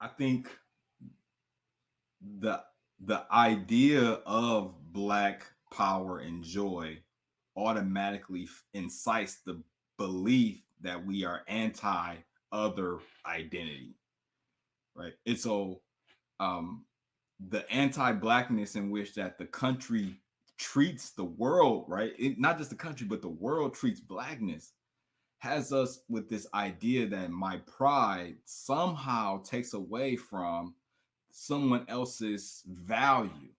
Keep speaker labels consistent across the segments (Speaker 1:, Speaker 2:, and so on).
Speaker 1: I think the the idea of Black power and joy automatically incites the belief that we are anti other identity, right? And so um, the anti-blackness in which that the country treats the world, right? Not just the country, but the world treats blackness, has us with this idea that my pride somehow takes away from someone else's value.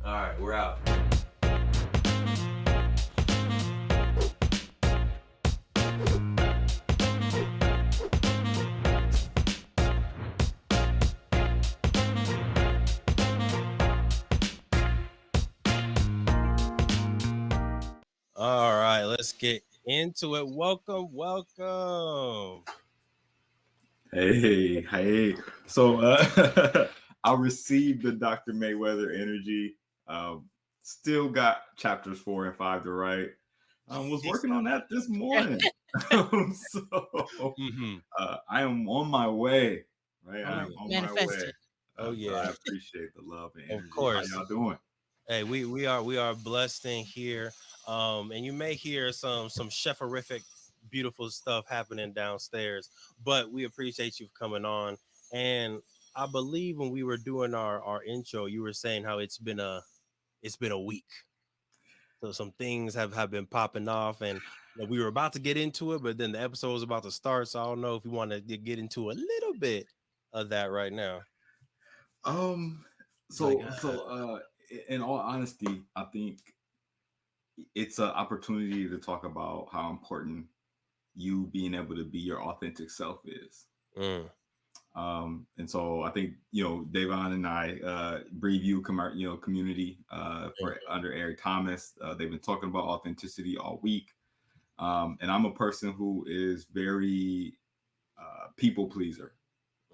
Speaker 2: All right, we're out. All right, let's get into it. Welcome.
Speaker 1: Hey. So I received the Dr. Mayweather energy. Still got chapters 4 and 5 to write. I was working on that this morning. So I am on my way. Right, I am on my way.
Speaker 2: Oh
Speaker 1: So
Speaker 2: yeah,
Speaker 1: I appreciate the love and energy.
Speaker 2: of course.
Speaker 1: How y'all doing?
Speaker 2: Hey, we are blessed in here. And you may hear some cheferific, beautiful stuff happening downstairs, but we appreciate you coming on. And I believe when we were doing our intro, you were saying how it's been a week. So some things have been popping off, and we were about to get into it, but then the episode was about to start. So I don't know if we want to get into a little bit of that right now.
Speaker 1: Um,
Speaker 2: Like,
Speaker 1: in all honesty, I think it's an opportunity to talk about how important you being able to be your authentic self is.
Speaker 2: mm,
Speaker 1: And so I think Davon and I, Breathe You, community for under Eric Thomas. They've been talking about authenticity all week, and I'm a person who is very people pleaser,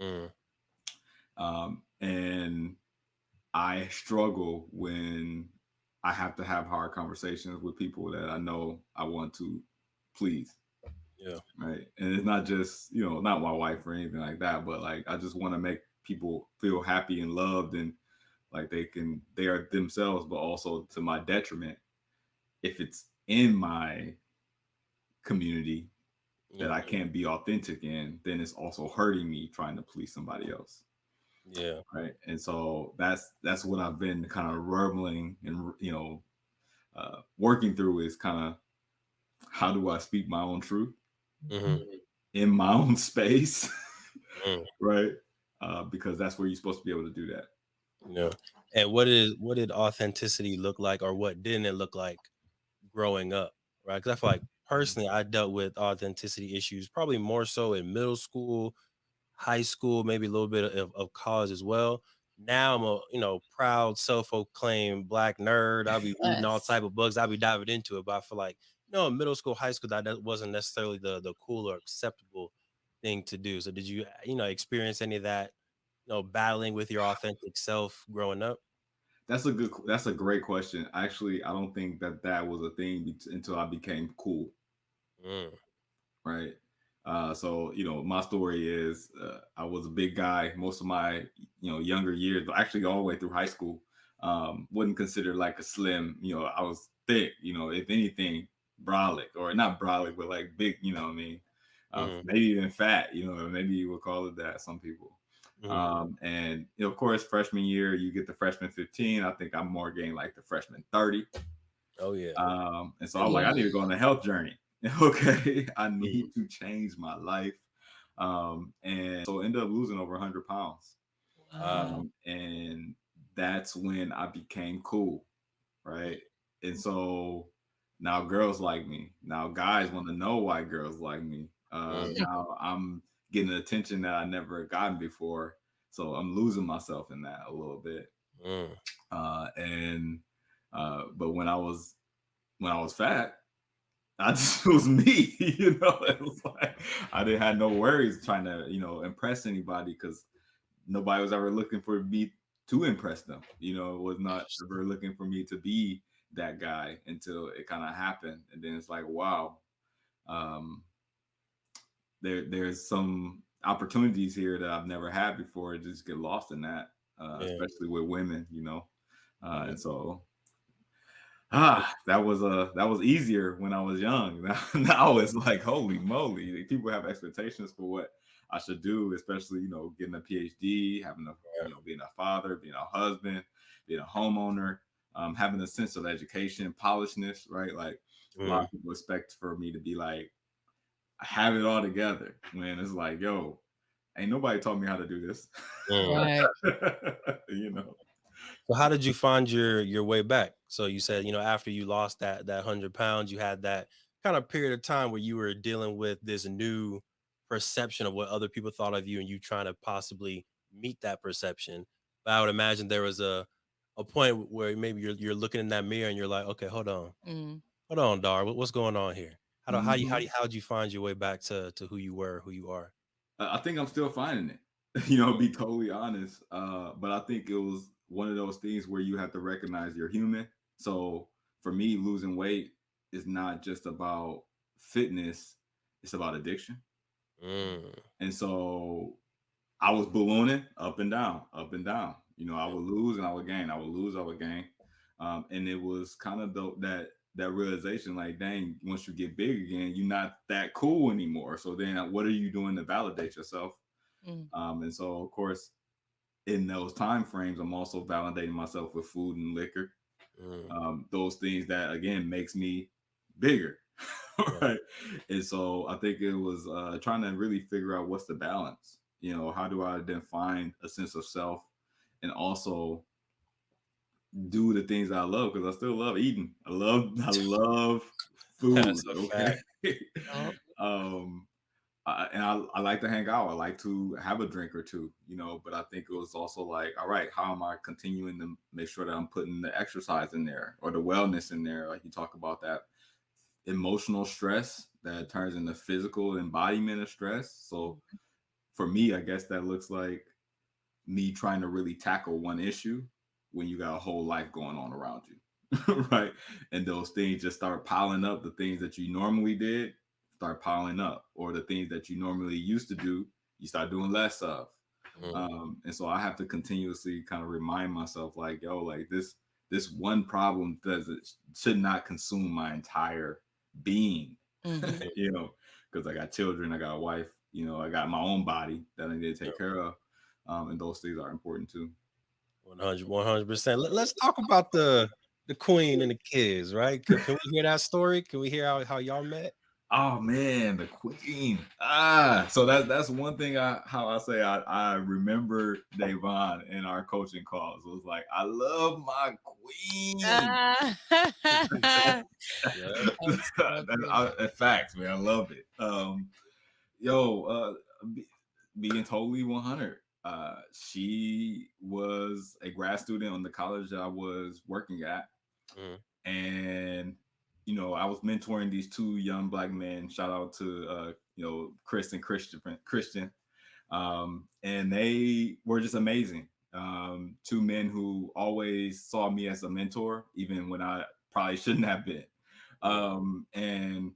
Speaker 2: mm,
Speaker 1: and I struggle when I have to have hard conversations with people that I know I want to please.
Speaker 2: yeah,
Speaker 1: Right. And it's not just, not my wife or anything like that, but like I just want to make people feel happy and loved and like they are themselves, but also to my detriment. If it's in my community that
Speaker 2: yeah,
Speaker 1: I can't be authentic in, then it's also hurting me trying to please somebody else.
Speaker 2: yeah.
Speaker 1: Right. And so that's what I've been kind of rumbling and working through is kind of how do I speak my own truth
Speaker 2: Mm-hmm.
Speaker 1: in my own space,
Speaker 2: Mm.
Speaker 1: right? Because that's where you're supposed to be able to do that.
Speaker 2: Yeah. And what did authenticity look like, or what didn't it look like growing up? Right. Because I feel like personally, I dealt with authenticity issues probably more so in middle school, high school, maybe a little bit of college as well. Now I'm a proud self-proclaimed black nerd. I'll be reading all type of books. I'll be diving into it. But I feel like in middle school, high school, that wasn't necessarily the cool or acceptable thing to do. So did you experience any of that battling with your authentic self growing up?
Speaker 1: That's a great question. Actually, I don't think that was a thing until I became cool,
Speaker 2: Mm,
Speaker 1: right? So my story is I was a big guy most of my younger years, but actually all the way through high school. Wouldn't consider like a slim. I was thick. If anything, brolic or not brolic, but like big. You know what I mean?
Speaker 2: mm,
Speaker 1: Maybe even fat. Maybe you would call it that. Some people.
Speaker 2: mm.
Speaker 1: And of course, freshman year you get the freshman 15. I think I'm more getting like the freshman 30.
Speaker 2: Oh yeah.
Speaker 1: And so I was like, I need to go on a health journey. Okay, I
Speaker 2: Mm,
Speaker 1: need to change my life. And so ended up losing over 100 pounds. And that's when I became cool, right? And so now girls like me. Now guys want to know why girls like me.
Speaker 2: mm,
Speaker 1: Now I'm getting attention that I never gotten before. So I'm losing myself in that a little bit.
Speaker 2: mm,
Speaker 1: And but when I was fat, I just was me. It was like I didn't have no worries trying to impress anybody because nobody was ever looking for me to impress them. It was not ever looking for me to be that guy until it kind of happened, and then it's like, wow, um, there's some opportunities here that I've never had before. Just get lost in that,
Speaker 2: Yeah.
Speaker 1: especially with women,
Speaker 2: Yeah.
Speaker 1: and so that was easier when I was young. Now it's like, holy moly, like, people have expectations for what I should do, especially getting a PhD, having a being a father, being a husband, being a homeowner, having a sense of education, polishness, right? Like a lot
Speaker 2: Mm.
Speaker 1: of people expect for me to be like, I have it all together. When it's like, yo, ain't nobody taught me how to do this.
Speaker 2: Mm.
Speaker 3: Right.
Speaker 1: you know.
Speaker 2: So how did you find your way back? So you said, after you lost that 100 pounds, you had that kind of period of time where you were dealing with this new perception of what other people thought of you, and you trying to possibly meet that perception. But I would imagine there was a point where maybe you're looking in that mirror and you're like, okay,
Speaker 3: Mm.
Speaker 2: hold on, Dar, what's going on here?
Speaker 1: Mhm.
Speaker 2: How'd you find your way back to who you were, who you are?
Speaker 1: I think I'm still finding it. Be totally honest. But I think it was one of those things where you have to recognize you're human. So for me, losing weight is not just about fitness; it's about addiction.
Speaker 2: Mm.
Speaker 1: And so I was ballooning up and down, up and down. I
Speaker 2: Yeah.
Speaker 1: would lose and I would gain. I would lose, I would gain. And it was kind of that realization, like, dang, once you get big again, you're not that cool anymore. So then, what are you doing to validate yourself?
Speaker 3: Mm.
Speaker 1: And so, of course, in those time frames, I'm also validating myself with food and liquor.
Speaker 2: Mm.
Speaker 1: Those things that again makes me bigger,
Speaker 2: Yeah.
Speaker 1: right? And so I think it was trying to really figure out what's the balance. How do I then find a sense of self and also do the things I love, because I still love eating. I love food.
Speaker 2: That's a
Speaker 1: Okay.
Speaker 2: fact.
Speaker 3: Oh.
Speaker 1: um, I like to hang out. I like to have a drink or two, but I think it was also like, all right, how am I continuing to make sure that I'm putting the exercise in there or the wellness in there? Like you talk about that emotional stress that turns into physical embodiment of stress. So for me, I guess that looks like me trying to really tackle one issue when you got a whole life going on around you. Right. And those things just start piling up. The things that you normally did start piling up, or the things that you normally used to do, you start doing less of.
Speaker 2: Mm.
Speaker 1: And so I have to continuously kind of remind myself, like, yo, like this one problem should not consume my entire being.
Speaker 3: Mm-hmm.
Speaker 1: Because I got children, I got a wife, I got my own body that I need to
Speaker 2: Yeah.
Speaker 1: take care of. And those things are important too.
Speaker 2: 100%. Let's talk about the queen and the kids, right? Can we hear that story? Can we hear how y'all met?
Speaker 1: Oh man, the queen. So that's one thing how I say I remember Davon in our coaching calls. It was like, I love my queen.
Speaker 3: Ah.
Speaker 2: Yeah.
Speaker 3: That's so good.
Speaker 1: Facts, man. I love it. Yo, be, being totally 100. She was a grad student on the college that I was working at,
Speaker 2: Mm.
Speaker 1: and I was mentoring these two young black men. Shout out to Chris and Christian, and they were just amazing. Two men who always saw me as a mentor, even when I probably shouldn't have been.
Speaker 2: Mm.
Speaker 1: And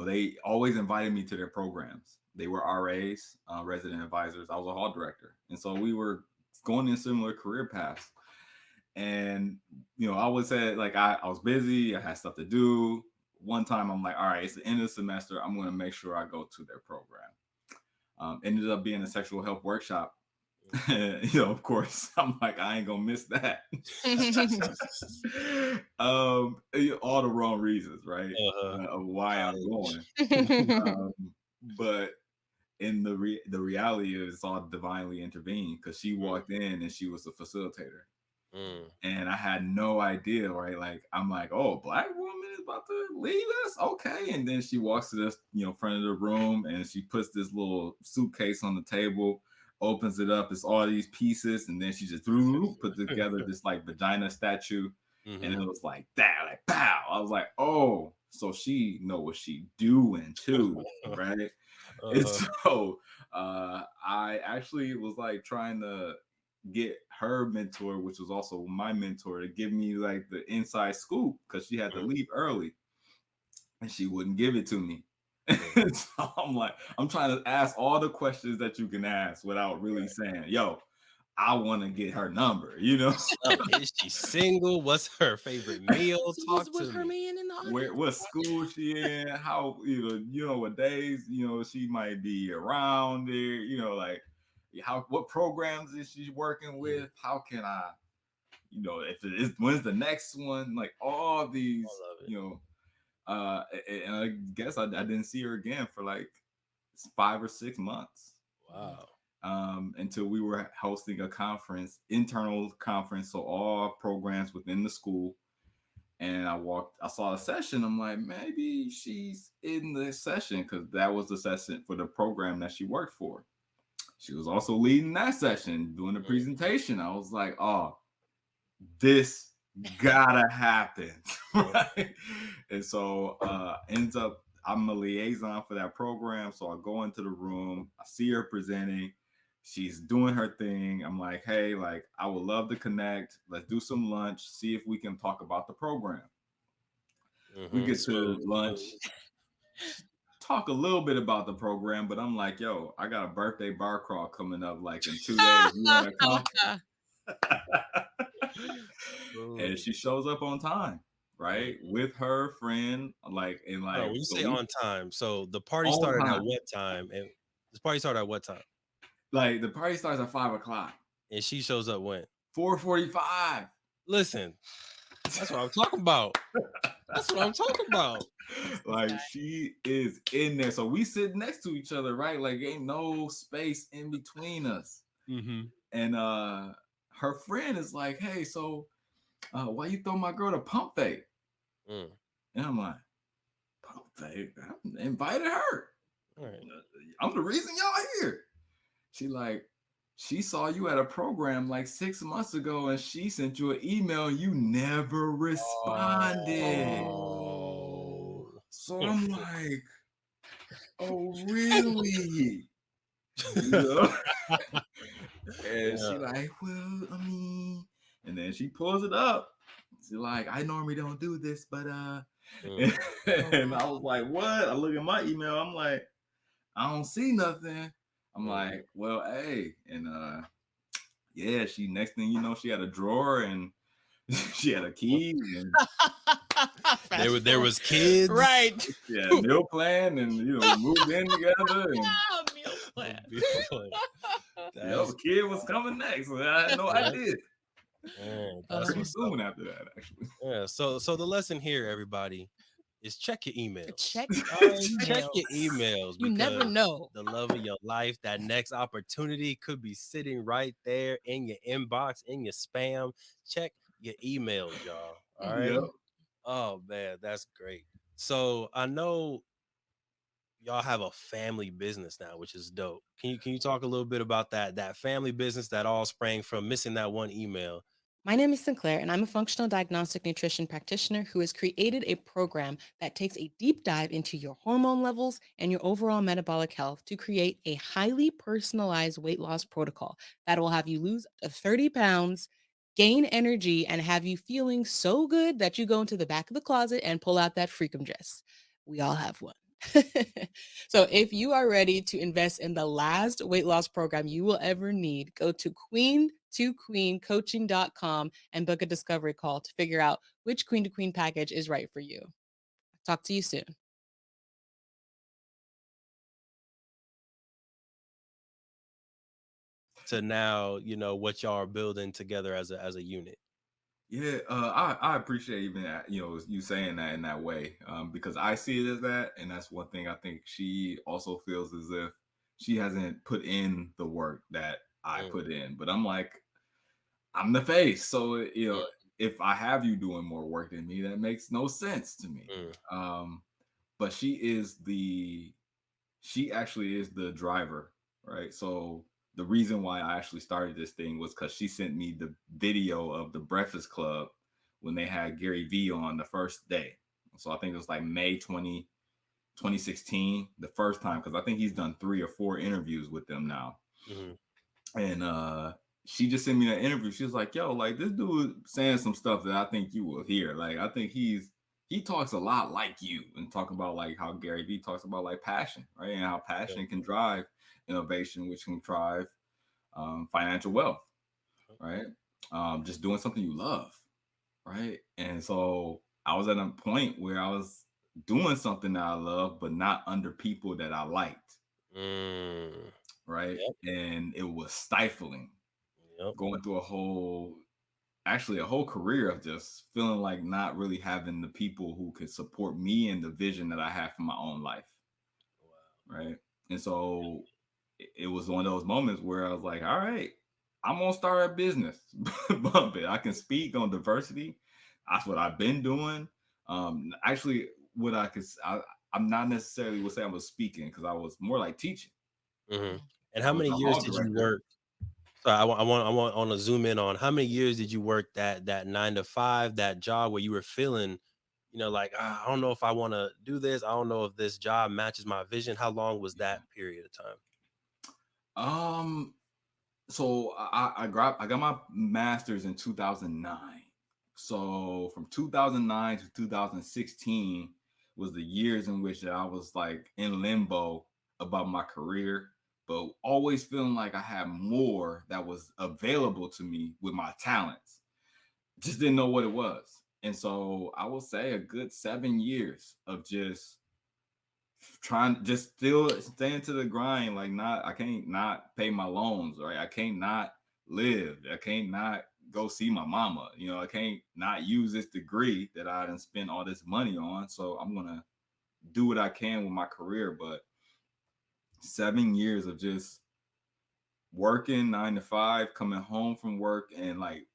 Speaker 1: they always invited me to their programs. They were RAs, resident advisors. I was a hall director, and so we were going in similar career paths. And I always said, like, I was busy, I had stuff to do. One time I'm like, all right, it's the end of the semester, I'm going to make sure I go to their program. Ended up being a sexual health workshop. Of course, I'm like, I ain't gonna miss that. All the wrong reasons, right?
Speaker 2: Uh-huh.
Speaker 1: Of why I'm
Speaker 2: Ouch.
Speaker 1: going. Um, but in the reality is, it's all divinely intervened, because she
Speaker 2: Mm.
Speaker 1: walked in and she was a facilitator.
Speaker 2: Mm.
Speaker 1: And I had no idea, right? Like, I'm like, oh, a black woman is about to lead us, okay. And then she walks to this, front of the room, and she puts this little suitcase on the table, opens it up. It's all these pieces, and then she just put together this like vagina statue, and it
Speaker 2: Mhm.
Speaker 1: was like that, like pow. I was like, oh, so she know what she doing too, right? And
Speaker 2: Uh-huh.
Speaker 1: so I actually was like trying to get her mentor, which was also my mentor, to give me like the inside scoop because she had to leave early and she wouldn't give it to me. So I'm like, I'm trying to ask all the questions that you can ask without really saying, yo, I want to get her number, you know?
Speaker 2: Is she single? What's her favorite meal?
Speaker 3: So
Speaker 2: Talk
Speaker 3: was
Speaker 2: to
Speaker 3: her
Speaker 2: me.
Speaker 3: man in the
Speaker 1: Where
Speaker 3: audience?
Speaker 1: what school she in, how what days, she might be around there, like how what programs is she working with? How can I, if it is when's the next one? Like all
Speaker 2: I
Speaker 1: these,
Speaker 2: love it.
Speaker 1: And I guess I didn't see her again for like 5 or 6 months.
Speaker 2: Wow.
Speaker 1: Until we were hosting a conference, internal conference, so all programs within the school. And I saw a session. I'm like, maybe she's in the session because that was the session for the program that she worked for. She was also leading that session, doing the presentation. I was like, oh, this gotta happen. Right. And so ends up I'm a liaison for that program. So I go into the room, I see her presenting, she's doing her thing. I'm like, hey, like I would love to connect. Let's do some lunch, see if we can talk about the program. We get to lunch, talk a little bit about the program, but I'm like, yo, I got a birthday bar crawl coming up like in 2 days. You want to come? And she shows up on time, right? With her friend, like, and like,
Speaker 2: When you
Speaker 1: so
Speaker 2: say
Speaker 1: we
Speaker 2: on time, so the party
Speaker 1: on
Speaker 2: started at
Speaker 1: time.
Speaker 2: what time? And this party started at what time?
Speaker 1: Like the party starts at 5 o'clock.
Speaker 2: And she shows up when?
Speaker 1: 4:45.
Speaker 2: Listen, that's what I'm talking about. That's what I'm talking about.
Speaker 1: Like she is in there. So we sit next to each other, right? Like ain't no space in between us. And her friend is like, hey, so why you throw my girl to pump fake? And I'm like, pump fake? I invited her. I'm the reason y'all here. She saw you at a program like 6 months ago and she sent you an email and you never responded.
Speaker 2: Oh.
Speaker 1: So I'm like, oh, really? And she like, well, I mean, and then she pulls it up. She's like, I normally don't do this, but and I was like, what? I look at my email. I'm like, I don't see nothing. I'm like, well, hey, and yeah, she next thing you know, she had a drawer and she had a key and
Speaker 2: there was kids,
Speaker 3: right?
Speaker 1: Yeah, meal plan and moved in together and
Speaker 3: Meal plan.
Speaker 1: the kid was coming next. So I had no idea.
Speaker 2: That's
Speaker 1: Pretty soon after that, actually.
Speaker 2: Yeah. So the lesson here, everybody, is check your emails.
Speaker 3: Check
Speaker 2: Check your emails.
Speaker 3: You never know.
Speaker 2: The love of your life, that next opportunity could be sitting right there in your inbox, in your spam. Check your emails, y'all. All right.
Speaker 1: Yep.
Speaker 2: Oh man, that's great. So I know y'all have a family business now, which is dope. Can you talk a little bit about that family business that all sprang from missing that one email?
Speaker 3: My name is Sinclair, and I'm a functional diagnostic nutrition practitioner who has created a program that takes a deep dive into your hormone levels and your overall metabolic health to create a highly personalized weight loss protocol that will have you lose up to 30 pounds, gain energy, and have you feeling so good that you go into the back of the closet and pull out that freakum dress. We all have one. So if you are ready to invest in the last weight loss program you will ever need, go to queen2queencoaching.com and book a discovery call to figure out which queen to queen package is right for you. Talk to you soon.
Speaker 2: To now, what y'all are building together as a unit.
Speaker 1: Yeah, I appreciate even that, you saying that in that way, because I see it as that, and that's one thing I think she also feels as if she hasn't put in the work that I put in. But I'm like, I'm the face, so if I have you doing more work than me, that makes no sense to me. But she actually is the driver, right? So the reason why I actually started this thing was because she sent me the video of the Breakfast Club when they had Gary Vee on the first day. So I think it was like May 2016, the first time, because I think he's done 3 or 4 interviews with them now. And she just sent me an interview. She was like, yo, like this dude saying some stuff that I think you will hear. Like, I think he talks a lot like you, and talk about like how Gary Vee talks about like passion, right? And how
Speaker 2: Yeah.
Speaker 1: passion can drive innovation, which can drive financial wealth, right? Just doing something you love, right? And so I was at a point where I was doing something that I love, but not under people that I liked,
Speaker 2: Mm.
Speaker 1: right?
Speaker 2: Yep.
Speaker 1: And it was stifling,
Speaker 2: Yep.
Speaker 1: going through actually a whole career of just feeling like not really having the people who could support me and the vision that I have for my own life,
Speaker 2: Wow.
Speaker 1: right? And so it was one of those moments where I was like, all right, I'm gonna start a business. Bump it. I can speak on diversity. That's what I've been doing. Actually, what I'm not necessarily would say I was speaking, because I was more like teaching.
Speaker 2: Hmm. And
Speaker 1: I
Speaker 2: how
Speaker 1: was
Speaker 2: many
Speaker 1: a
Speaker 2: years
Speaker 1: hall
Speaker 2: did you
Speaker 1: director.
Speaker 2: work? So I want to zoom in on how many years did you work that 9 to 5, that job where you were feeling, like, I don't know if I want to do this. I don't know if this job matches my vision. How long was that period of time?
Speaker 1: Um, so I got my master's in 2009. So from 2009 to 2016 was the years in which I was like in limbo about my career, but always feeling like I had more that was available to me with my talents. Just didn't know what it was. And so I will say a good 7 years of just trying, just still staying to the grind. Like, not, I can't not pay my loans, right? I can't not live. I can't not go see my mama. I can't not use this degree that I done spent all this money on. So I'm gonna do what I can with my career. But 7 years of just working 9 to 5, coming home from work, and like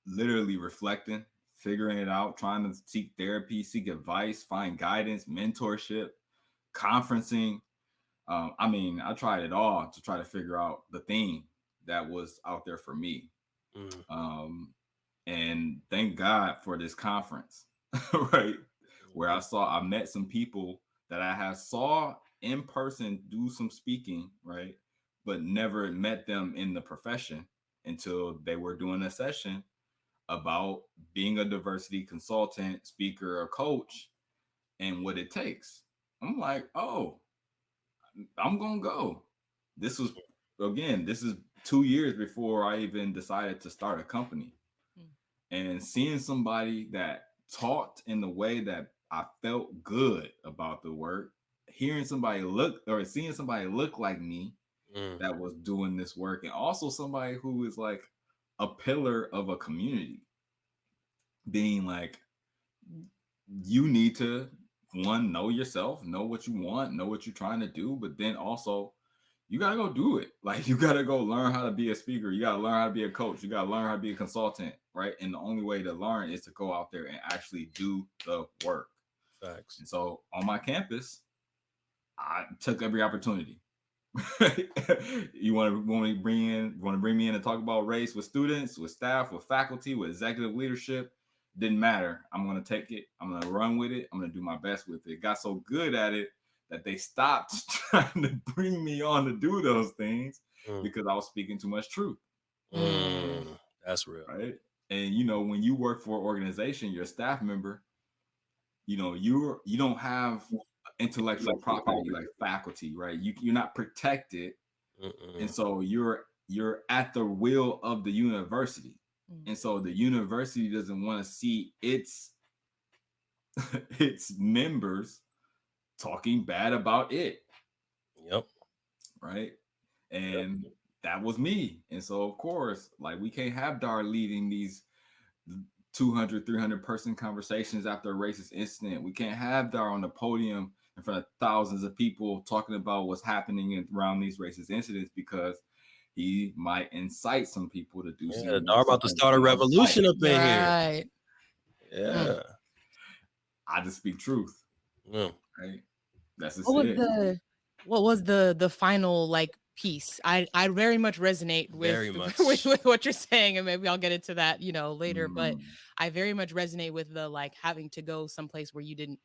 Speaker 1: literally reflecting, figuring it out, trying to seek therapy, seek advice, find guidance, mentorship, conferencing. I mean, I tried it all to try to figure out the theme that was out there for me.
Speaker 2: Mm,
Speaker 1: Um, and thank God for this conference, right? Where
Speaker 2: mhm,
Speaker 1: I met some people that I had saw in person do some speaking, right? But never met them in the profession until they were doing a session about being a diversity consultant, speaker, or coach, and what it takes. I'm like, oh, I'm gonna go. This was this is 2 years before I even decided to start a company.
Speaker 3: Mm.
Speaker 1: And seeing somebody that talked in the way that I felt good about the work, hearing somebody look, or seeing somebody look like me
Speaker 2: mm,
Speaker 1: that was doing this work, and also somebody who is like a pillar of a community, being like, you need to, one, know yourself, know what you want, know what you're trying to do, but then also you gotta go do it. Like, you gotta go learn how to be a speaker, you gotta learn how to be a coach, you gotta learn how to be a consultant, right? And the only way to learn is to go out there and actually do the work.
Speaker 2: facts.
Speaker 1: And so on my campus, I took every opportunity. You want to bring me in and talk about race with students, with staff, with faculty, with executive leadership? Didn't matter. I'm going to take it. I'm going to run with it. I'm going to do my best with it. Got so good at it that they stopped trying to bring me on to do those things,
Speaker 2: Mm,
Speaker 1: because I was speaking too much truth,
Speaker 3: Mm.
Speaker 2: that's real.
Speaker 1: right? And when you work for an organization, you're a staff member, you don't have intellectual property like faculty, right? You're not protected. And
Speaker 2: Mm-mm.
Speaker 1: so you're at the will of the university.
Speaker 3: Mm.
Speaker 1: And so the university doesn't want to see its its members talking bad about it,
Speaker 2: Yep.
Speaker 1: right?
Speaker 2: Yep.
Speaker 1: And that was me. And so of course, like, we can't have Dar leading these 200, 300 person conversations after a racist incident. We can't have Dar on the podium in front of thousands of people talking about what's happening around these racist incidents, because he might incite some people to do
Speaker 2: Yeah,
Speaker 1: something
Speaker 2: Dar about to start a
Speaker 1: unlike.
Speaker 2: revolution up in here.
Speaker 3: Right. Mm.
Speaker 2: Yeah.
Speaker 1: I just speak truth,
Speaker 2: Mm,
Speaker 1: right? That's
Speaker 3: What
Speaker 1: just
Speaker 3: was
Speaker 1: it.
Speaker 3: the final like piece? I very much resonate with
Speaker 2: very
Speaker 3: with
Speaker 2: much.
Speaker 3: what you're saying, and maybe I'll get into that, later. But
Speaker 1: Mm.
Speaker 3: I very much resonate with the like having to go someplace where you didn't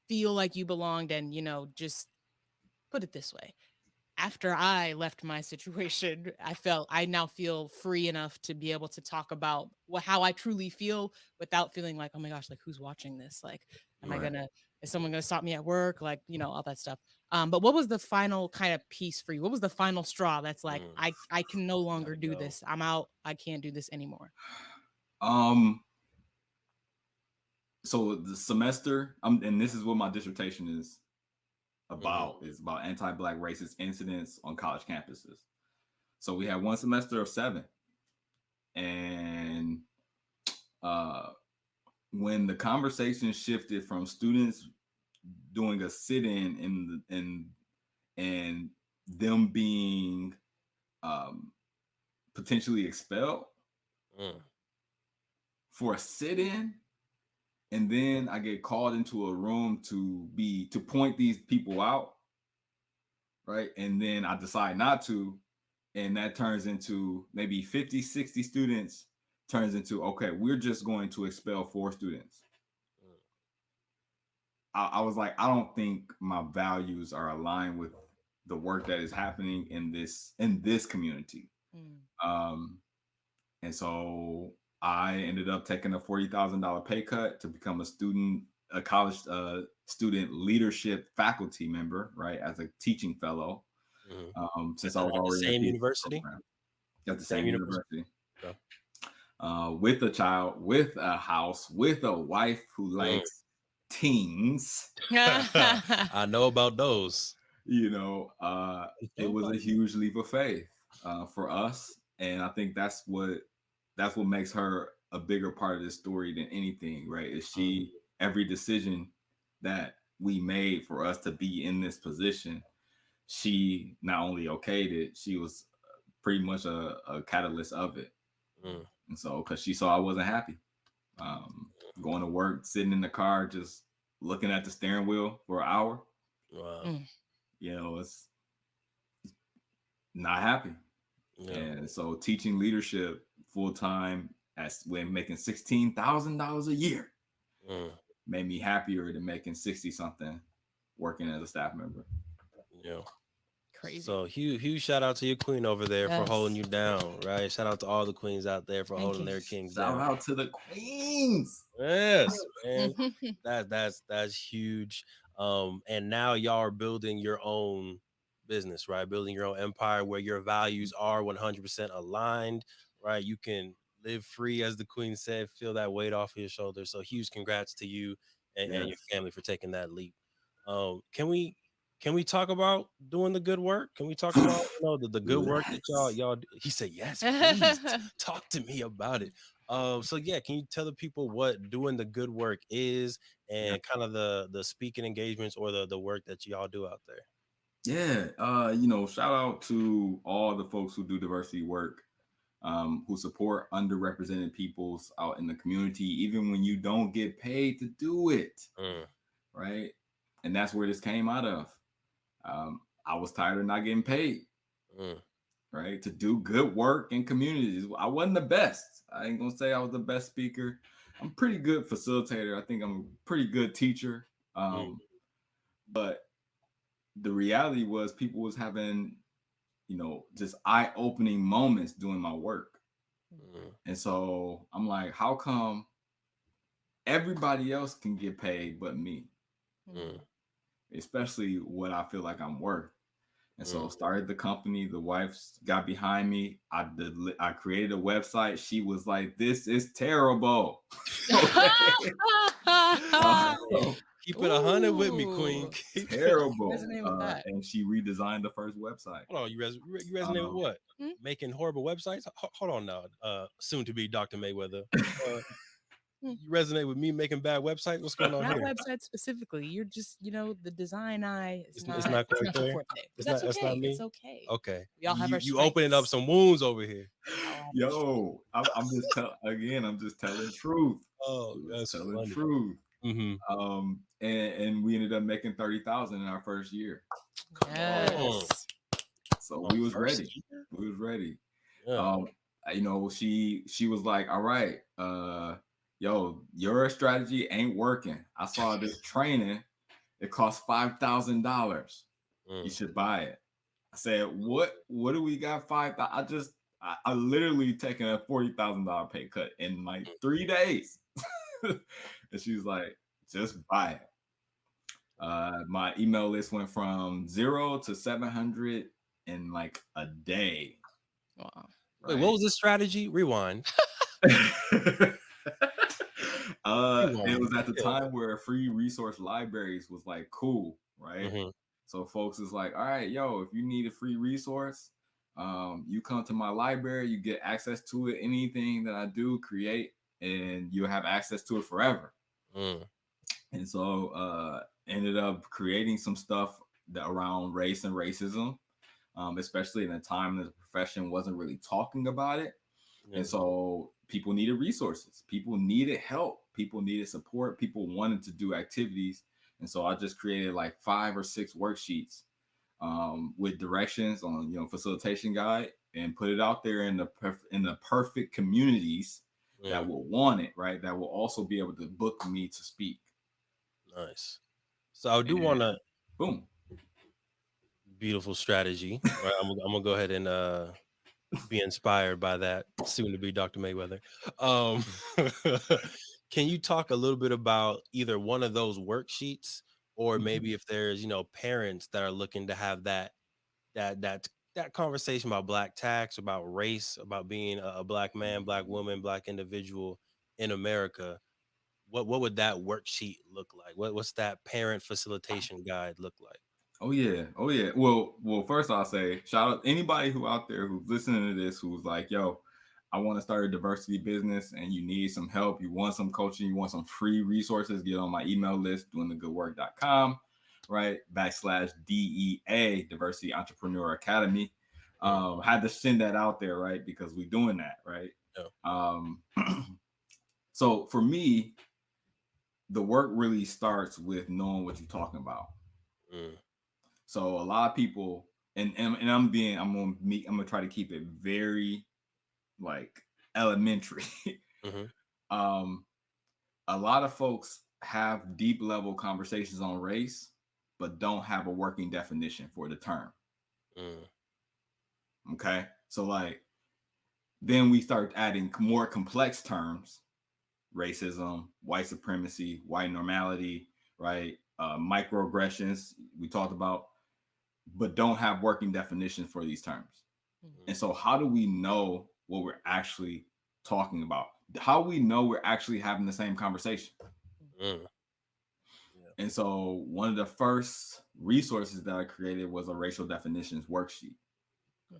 Speaker 3: feel like you belonged, and just put it this way. after I left my situation, I now feel free enough to be able to talk about how I truly feel without feeling like, oh my gosh, like who's watching this? Like,
Speaker 1: Right.
Speaker 3: is someone gonna stop me at work? Like, all that stuff. But what was the final kind of piece for you? What was the final straw that's like, I can no longer
Speaker 2: Gotta
Speaker 3: do
Speaker 2: go.
Speaker 3: this. I'm out. I can't do this anymore.
Speaker 1: So the semester, and this is what my dissertation is about. It's about anti-Black racist incidents on college campuses. So we had one semester of 7, and when the conversation shifted from students doing a sit-in and them being potentially expelled for a sit-in, and then I get called into a room to point these people out, right? And then I decide not to, and that turns into maybe 50, 60 students, turns into, okay, we're just going to expel 4 students. I was like, I don't think my values are aligned with the work that is happening in this community. And so I ended up taking a $40,000 pay cut to become a college student leadership faculty member, right, as a teaching fellow. Since I was already
Speaker 2: at the same university.
Speaker 1: At the same university.
Speaker 2: Yeah.
Speaker 1: With a child, with a house, with a wife who likes teens.
Speaker 2: I know about those.
Speaker 1: It was a huge leap of faith for us, and I think that's what makes her a bigger part of this story than anything, right? Is every decision that we made for us to be in this position, she not only okayed it, she was pretty much a catalyst of it. And so, because she saw I wasn't happy, going to work, sitting in the car, just looking at the steering wheel for an hour.
Speaker 2: Wow.
Speaker 1: It's not happy. Yeah. And so teaching leadership full time when making $16,000 a year made me happier than making 60 something working as a staff member.
Speaker 2: Yeah.
Speaker 3: Crazy.
Speaker 2: So huge shout out to your queen over there for holding you down, right? Shout out to all the queens out there for holding their kings down.
Speaker 1: Shout out to the queens.
Speaker 2: Yes, man. that's huge. And now y'all are building your own business, right? Building your own empire where your values are 100% aligned, right? You can live free, as the queen said, feel that weight off of your shoulders. So huge congrats to you and your family for taking that leap. Can we talk about doing the good work? Can we talk about the good work that y'all do? He said yes, please talk to me about it. So yeah, can you tell the people what doing the good work is and kind of the speaking engagements or the work that y'all do out there?
Speaker 1: Yeah, shout out to all the folks who do diversity work, who support underrepresented peoples out in the community, even when you don't get paid to do it, right? And that's where this came out of. I was tired of not getting paid, right? To do good work in communities. I wasn't the best. I ain't gonna say I was the best speaker. I'm pretty good facilitator. I think I'm a pretty good teacher. But the reality was people was having, just eye-opening moments doing my work. And so I'm like, how come everybody else can get paid but me? Especially what I feel like I'm worth. And so started the company. The wife got behind me. I created a website. She was like, "This is terrible."
Speaker 2: Keep it 100 with me, queen.
Speaker 1: Terrible. And she redesigned the first website.
Speaker 2: Hold on, you resonate with what? Making horrible websites? Hold on now. Soon to be Dr. Mayweather. You resonate with me making bad websites? What's going on
Speaker 3: not
Speaker 2: here?
Speaker 3: Websites specifically. You're just, the design eye is
Speaker 2: it's not quite there.
Speaker 3: That's okay.
Speaker 2: Not me.
Speaker 3: It's okay.
Speaker 2: Okay.
Speaker 3: We all have our
Speaker 2: you opening up some wounds over here.
Speaker 1: Yo, I'm just telling truth.
Speaker 2: Oh, that's
Speaker 1: telling
Speaker 2: funny.
Speaker 1: truth. And we ended up making 30,000 in our first year.
Speaker 3: Yes.
Speaker 1: So we was ready. We was ready. Yeah. She was like, all right, yo, your strategy ain't working. I saw this training. It costs $5,000. You should buy it. I said, what do we got? I literally taken a $40,000 pay cut in like 3 days. And she's like, just buy it. My email list went from 0 to 700 in like a day.
Speaker 3: Wow.
Speaker 2: Wait, what
Speaker 1: Right.
Speaker 2: was the strategy? Rewind.
Speaker 1: It was
Speaker 2: Rewind.
Speaker 1: at the
Speaker 2: Yeah.
Speaker 1: time where free resource libraries was like cool, right?
Speaker 2: Mhm.
Speaker 1: So folks is like, all right, yo, if you need a free resource, you come to my library, you get access to it. Anything that I do, create, and you'll have access to it forever.
Speaker 2: Mm.
Speaker 1: And so ended up creating some stuff around race and racism, especially in a time that the profession wasn't really talking about it.
Speaker 2: Yeah.
Speaker 1: And so people needed resources, people needed help, people needed support, people wanted to do activities. And so I just created like 5 or 6 worksheets with directions on, facilitation guide, and put it out there in the perfect communities that
Speaker 2: Mm.
Speaker 1: will want it, right? That will also be able to book me to speak.
Speaker 2: Nice. So I do
Speaker 1: And
Speaker 2: want to
Speaker 1: boom.
Speaker 2: beautiful strategy. Right. I'm gonna go ahead and be inspired by that soon to be Dr. Mayweather. Um, can you talk a little bit about either one of those worksheets, or maybe if there's parents that are looking to have that that that conversation about black tax, about race, about being a black man, black woman, black individual in America? What would that worksheet look like? What's that parent facilitation guide look like?
Speaker 1: Oh yeah, oh yeah. Well. First I'll say shout out anybody who out there who's listening to this who's like, yo, I want to start a diversity business, and you need some help. You want some coaching. You want some free resources. Get on my email list, doingthegoodwork.com, right? /DEA Diversity Entrepreneur Academy.
Speaker 2: Mm.
Speaker 1: Had to send that out there, right? Because we're doing that, right?
Speaker 2: Yeah.
Speaker 1: So for me, the work really starts with knowing what you're talking about.
Speaker 2: Mm.
Speaker 1: So a lot of people, and I'm gonna try to keep it very like elementary.
Speaker 2: Mhm.
Speaker 1: um, a lot of folks have deep level conversations on race, but don't have a working definition for the term.
Speaker 2: Mm.
Speaker 1: Okay, so like then we start adding more complex terms: racism, white supremacy, white normality, right? Microaggressions we talked about, but don't have working definitions for these terms. And
Speaker 2: Mm.
Speaker 1: so, how do we know what we're actually talking about? How we know we're actually having the same conversation?
Speaker 2: Mm. Yeah.
Speaker 1: And so, one of the first resources that I created was a racial definitions worksheet,
Speaker 2: Yeah.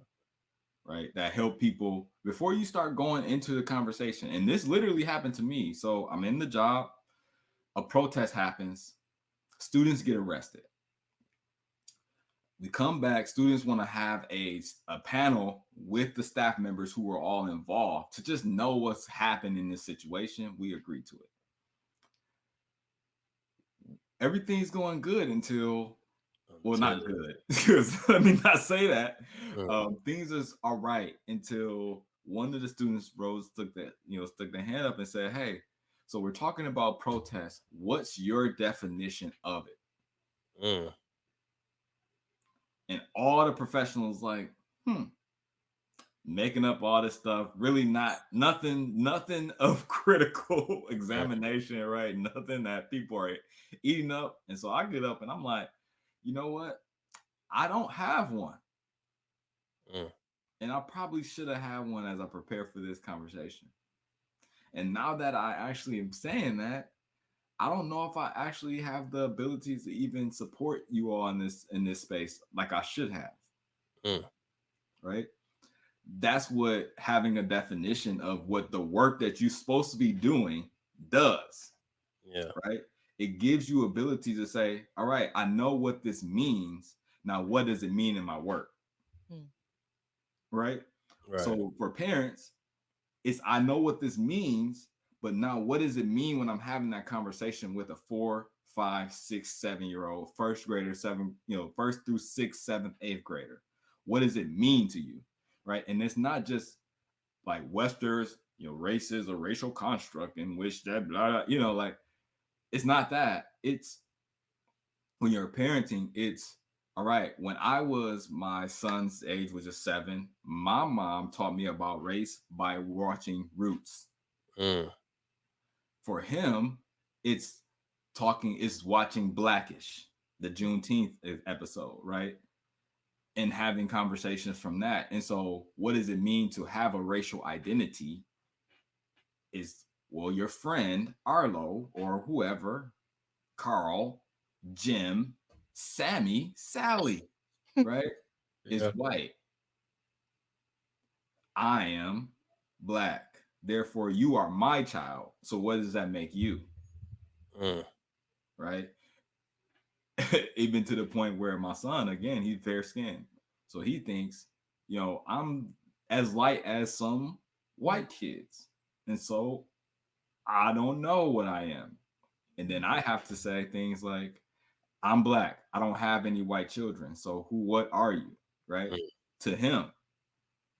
Speaker 1: right? That help people before you start going into the conversation. And this literally happened to me. So, I'm in the job, a protest happens, students get arrested. We come back, students want to have a panel with the staff members who were all involved to just know what's happened in this situation. We agreed to it. Everything's going good until, well,
Speaker 2: Until
Speaker 1: not good, because let me not say that.
Speaker 2: mm.
Speaker 1: Things is all right until one of the students rose, stuck their hand up and said, hey, so we're talking about protests. What's your definition of it?
Speaker 2: Mm.
Speaker 1: And all the professionals like, making up all this stuff, really nothing of critical
Speaker 2: Mm.
Speaker 1: examination, right? Nothing that people are eating up. And so I get up and I'm like, you know what? I don't have one.
Speaker 2: Mm.
Speaker 1: And I probably should have had one as I prepare for this conversation. And now that I actually am saying that, I don't know if I actually have the abilities to even support you all in this space like I should have,
Speaker 2: Mm.
Speaker 1: right? That's what having a definition of what the work that you're supposed to be doing does,
Speaker 2: Yeah.
Speaker 1: right? It gives you ability to say, all right, I know what this means. Now, what does it mean in my work?
Speaker 3: Mm.
Speaker 1: Right.
Speaker 2: Right.
Speaker 1: So for parents, it's I know what this means, but now what does it mean when I'm having that conversation with a 4, 5, 6, 7-year-old first grader, first through sixth, seventh, eighth grader? What does it mean to you? Right. And it's not just like Westers, races or racial construct in which that blah, blah, like it's not that. It's when you're parenting, it's All right. When I was my son's age, which is 7, my mom taught me about race by watching Roots.
Speaker 2: Mm,
Speaker 1: For him, it's it's watching Blackish, the Juneteenth episode, right? And having conversations from that. And so, what does it mean to have a racial identity? Is, well, your friend Arlo or whoever, Carl, Jim, Sammy, Sally, right, is
Speaker 2: yeah.
Speaker 1: white. I am black. Therefore, you are my child. So, what does that make you?
Speaker 2: Mm,
Speaker 1: Right? Even to the point where my son, again, he's fair skinned. So he thinks, I'm as light as some white kids. And so I don't know what I am. And then I have to say things like, I'm black. I don't have any white children. So what are you? Right?
Speaker 2: mm,
Speaker 1: To him.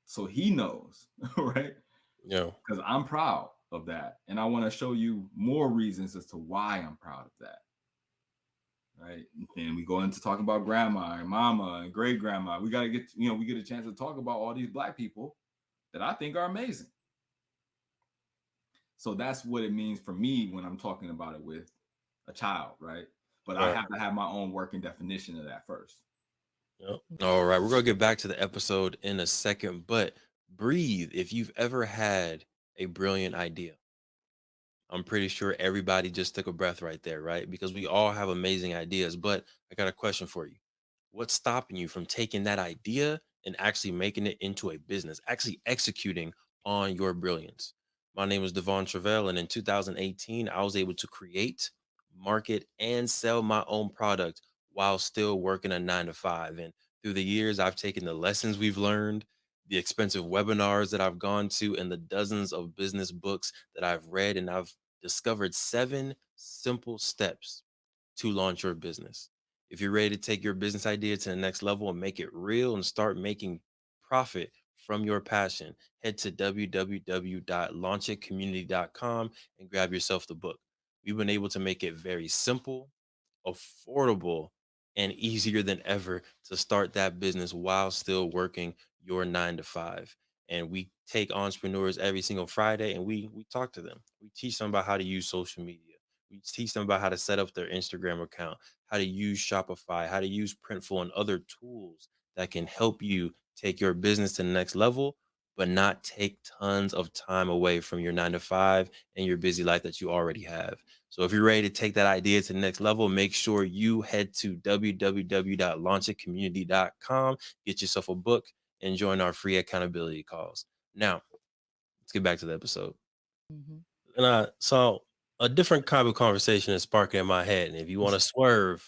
Speaker 1: So he knows, right?
Speaker 2: yeah.
Speaker 1: Because I'm proud of that. And I want to show you more reasons as to why I'm proud of that. Right. And we go into talking about grandma and mama and great grandma. We got to we get a chance to talk about all these black people that I think are amazing. So that's what it means for me when I'm talking about it with a child, right? But I
Speaker 2: Right.
Speaker 1: have to have my own working definition of that first.
Speaker 2: Yep. All right. We're going to get back to the episode in a second, but breathe. If you've ever had a brilliant idea, I'm pretty sure everybody just took a breath right there, right? Because we all have amazing ideas. But I got a question for you. What's stopping you from taking that idea and actually making it into a business, actually executing on your brilliance? My name is Devon Truvel, and in 2018, I was able to create, market, and sell my own product while still working a 9 to 5. And through the years, I've taken the lessons we've learned, the expensive webinars that I've gone to, and the dozens of business books that I've read, and I've discovered 7 simple steps to launch your business. If you're ready to take your business idea to the next level and make it real and start making profit from your passion, head to www.launchitcommunity.com and grab yourself the book. We've been able to make it very simple, affordable, and easier than ever to start that business while still working your 9 to 5. And we take entrepreneurs every single Friday and we talk to them. We teach them about how to use social media. We teach them about how to set up their Instagram account, how to use Shopify, how to use Printful and other tools that can help you take your business to the next level, but not take tons of time away from your 9 to 5 and your busy life that you already have. So if you're ready to take that idea to the next level, make sure you head to www.launchitcommunity.com, get yourself a book, and join our free accountability calls. Now, let's get back to the episode.
Speaker 3: Mhm.
Speaker 2: And I saw a different kind of conversation is sparking in my head. And if you want to swerve,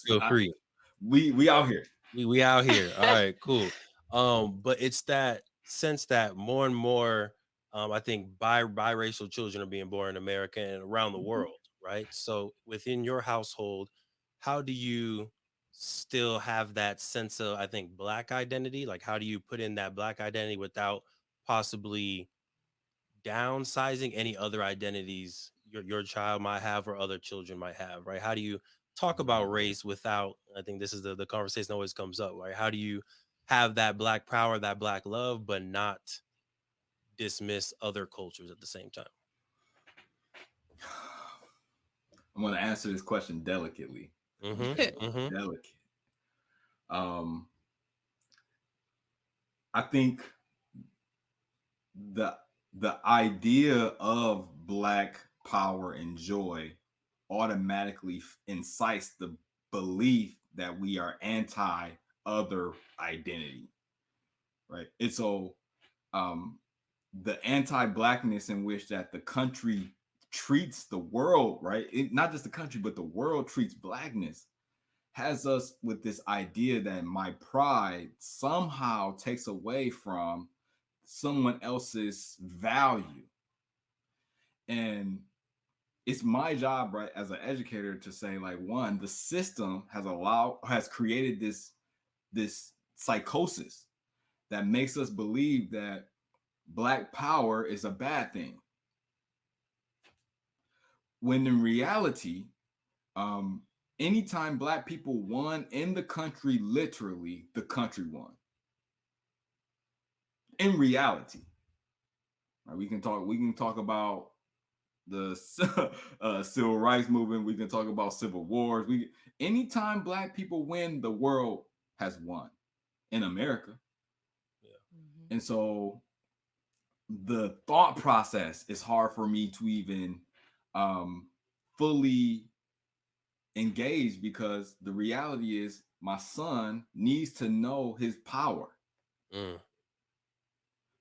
Speaker 2: feel free.
Speaker 1: We out here.
Speaker 2: We out here. All right, cool. But it's that sense that more and more, I think biracial children are being born in America and around the
Speaker 1: Mhm.
Speaker 2: world, right? So within your household, how do you still have that sense of, I think, black identity? Like, how do you put in that black identity without possibly downsizing any other identities your child might have or other children might have, right? How do you talk about race without, I think this is the conversation that always comes up, right? How do you have that black power, that black love, but not dismiss other cultures at the same time?
Speaker 1: I'm going to answer this question delicately.
Speaker 2: Mm-hmm.
Speaker 1: Okay.
Speaker 2: Mm-hmm.
Speaker 1: Delicate. Um, I think the the idea of black power and joy automatically incites the belief that we are anti other identity, right? And so um, the anti-blackness in which that the country treats the world, right? Not just the country, but the world treats blackness, has us with this idea that my pride somehow takes away from someone else's value. And it's my job, right, as an educator to say, like, one, the system has created this psychosis that makes us believe that black power is a bad thing, when in reality, um, anytime black people won in the country, literally, the country won. In reality, right? We can talk about the civil rights movement. We can talk about civil wars. Anytime black people win, the world has won in America.
Speaker 2: Yeah.
Speaker 1: And so the thought process is hard for me to even fully engage, because the reality is my son needs to know his power,
Speaker 2: Mm.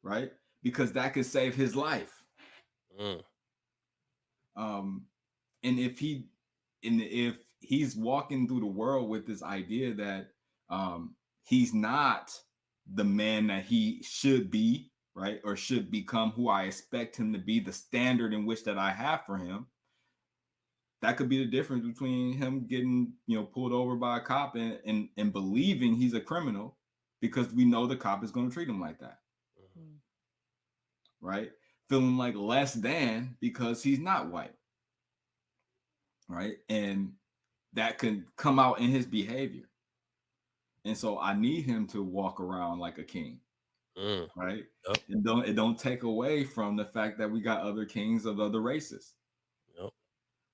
Speaker 1: right? Because that could save his life.
Speaker 2: Mm.
Speaker 1: Um, and if he's walking through the world with this idea that he's not the man that he should be, right, or should become, who I expect him to be, the standard in which that I have for him, that could be the difference between him getting, pulled over by a cop and believing he's a criminal, because we know the cop is going to treat him like that,
Speaker 2: Mm-hmm.
Speaker 1: right? Feeling like less than because he's not white, right? And that can come out in his behavior. And so I need him to walk around like a king,
Speaker 2: Mm.
Speaker 1: right?
Speaker 2: Yep.
Speaker 1: It don't take away from the fact that we got other kings of other races,
Speaker 2: Yep.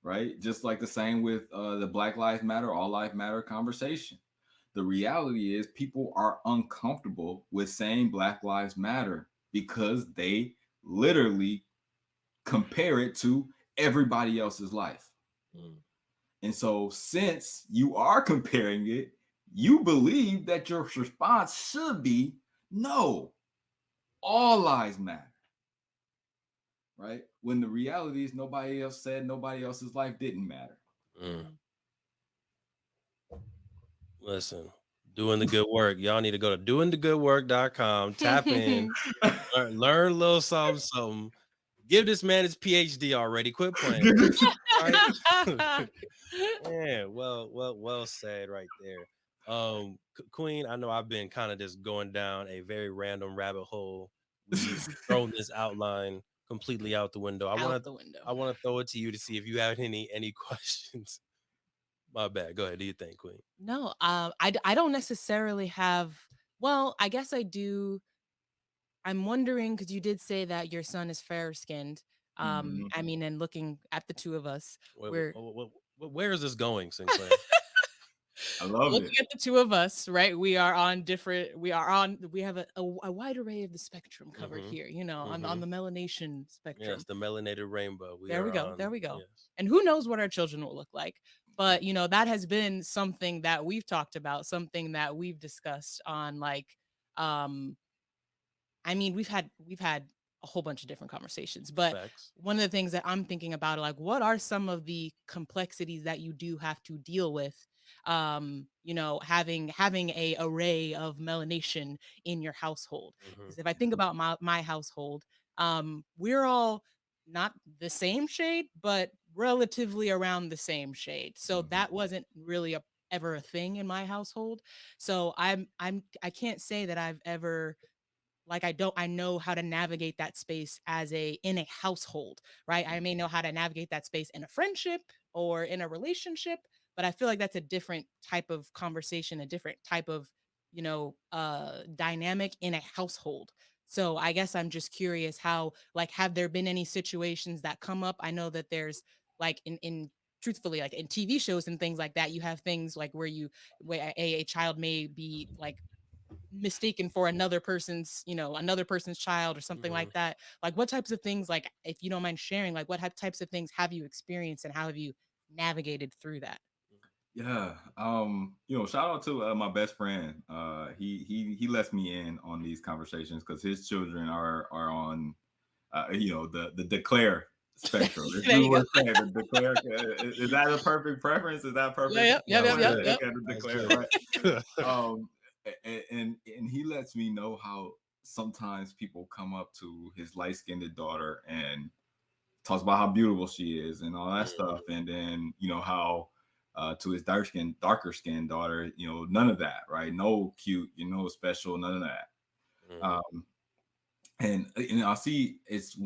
Speaker 1: right? Just like the same with the Black Lives Matter, All Lives Matter conversation. The reality is people are uncomfortable with saying Black Lives Matter because they literally compare it to everybody else's life.
Speaker 2: Mm.
Speaker 1: And so, since you are comparing it, you believe that your response should be no, all lives matter, right? When the reality is nobody else said nobody else's life didn't matter.
Speaker 2: Mm. Listen, doing the good work. Y'all need to go to doingthegoodwork.com, tap in, learn a little something. Give this man his PhD already. Quit playing. Right? Yeah, well said right there. Queen, I know I've been kind of just going down a very random rabbit hole. We've thrown this outline completely out the window.
Speaker 3: Out the window.
Speaker 2: I want to throw it to you to see if you have any questions. My bad. Go ahead. Do you think, Queen?
Speaker 3: No, I don't necessarily have. Well, I guess I do. I'm wondering, because you did say that your son is fair skinned.
Speaker 1: Mhm.
Speaker 3: I mean, and looking at the two of us, we're
Speaker 2: Where is this going, Sinclair?
Speaker 1: I love
Speaker 3: looking
Speaker 1: it.
Speaker 3: at the two of us, right? We are on different. We have a wide array of the spectrum covered
Speaker 2: Mhm.
Speaker 3: here. On the melanation spectrum.
Speaker 2: Yes, the melanated rainbow. We
Speaker 3: There we
Speaker 2: are
Speaker 3: go.
Speaker 2: on.
Speaker 3: There we go.
Speaker 2: Yes.
Speaker 3: And who knows what our children will look like. But that has been something that we've talked about, something that we've discussed on, like, um I mean, we've had a whole bunch of different conversations, but
Speaker 2: Facts.
Speaker 3: one of the things that I'm thinking about are, like, what are some of the complexities that you do have to deal with, having a array of melanation in your household.
Speaker 2: Mhm.
Speaker 3: Because if I think about my household, we're all not the same shade, but relatively around the same shade. So
Speaker 1: Mhm.
Speaker 3: that wasn't really ever a thing in my household. So I can't say that I've ever, like, I know how to navigate that space in a household, right? I may know how to navigate that space in a friendship or in a relationship, but I feel like that's a different type of conversation, a different type of, dynamic in a household. So I guess I'm just curious how, like, have there been any situations that come up? I know that there's, like, in truthfully, like in TV shows and things like that, you have things like where a child may be, like, mistaken for another person's child or something
Speaker 2: Mhm.
Speaker 3: like that. Like, what types of things, like, if you don't mind sharing, like, what types of things have you experienced and how have you navigated through that?
Speaker 1: Yeah. Shout out to my best friend. He lets me in on these conversations because his children are on the declare spectrum. If
Speaker 3: There
Speaker 1: we
Speaker 3: you go.
Speaker 1: were saying the declare, is that a perfect preference? Is that
Speaker 3: Yeah,
Speaker 1: perfect?
Speaker 3: yep,
Speaker 2: That
Speaker 3: yep,
Speaker 2: was
Speaker 3: yep, yep,
Speaker 2: good.
Speaker 3: yep.
Speaker 1: Okay, the
Speaker 2: That was
Speaker 1: declare,
Speaker 2: good.
Speaker 1: right? And he lets me know how sometimes people come up to his light-skinned daughter and talks about how beautiful she is and all that stuff, and then how to his darker skinned daughter, none of that, right? No cute, special, none of that.
Speaker 2: Mhm.
Speaker 1: Um, and I see it's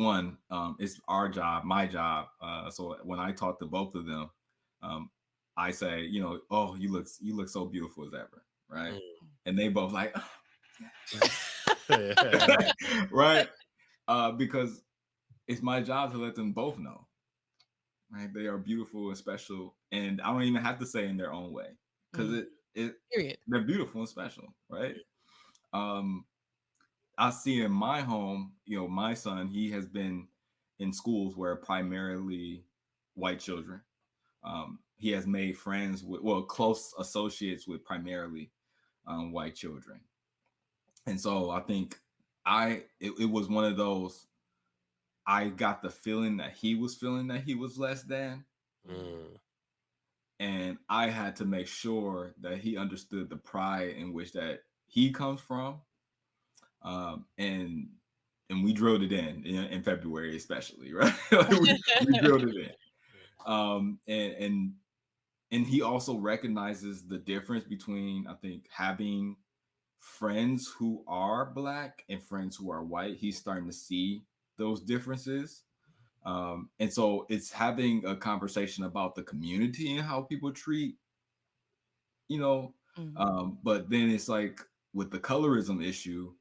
Speaker 1: our job, my job. So when I talk to both of them, um, I say, oh, you look so beautiful as ever, right?
Speaker 2: Mm.
Speaker 1: And they both like,
Speaker 2: Yeah.
Speaker 1: right? Because it's my job to let them both know, right? They are beautiful and special, and I don't even have to say in their own way, because
Speaker 3: Mm.
Speaker 1: it
Speaker 3: Period.
Speaker 1: they're beautiful and special, right? Um, I see in my home, my son, he has been in schools where primarily white children. He has made friends with, well, close associates with primarily white children. And so I think it was one of those, I got the feeling that he was feeling that he was less than.
Speaker 2: Mm.
Speaker 1: And I had to make sure that he understood the pride in which that he comes from. And we drilled it in February, especially, right? Like we drilled it in. And he also recognizes the difference between, I think, having friends who are black and friends who are white. He's starting to see those differences. And so it's having a conversation about the community and how people treat, you know,
Speaker 3: Mhm.
Speaker 1: but then it's like with the colorism issue,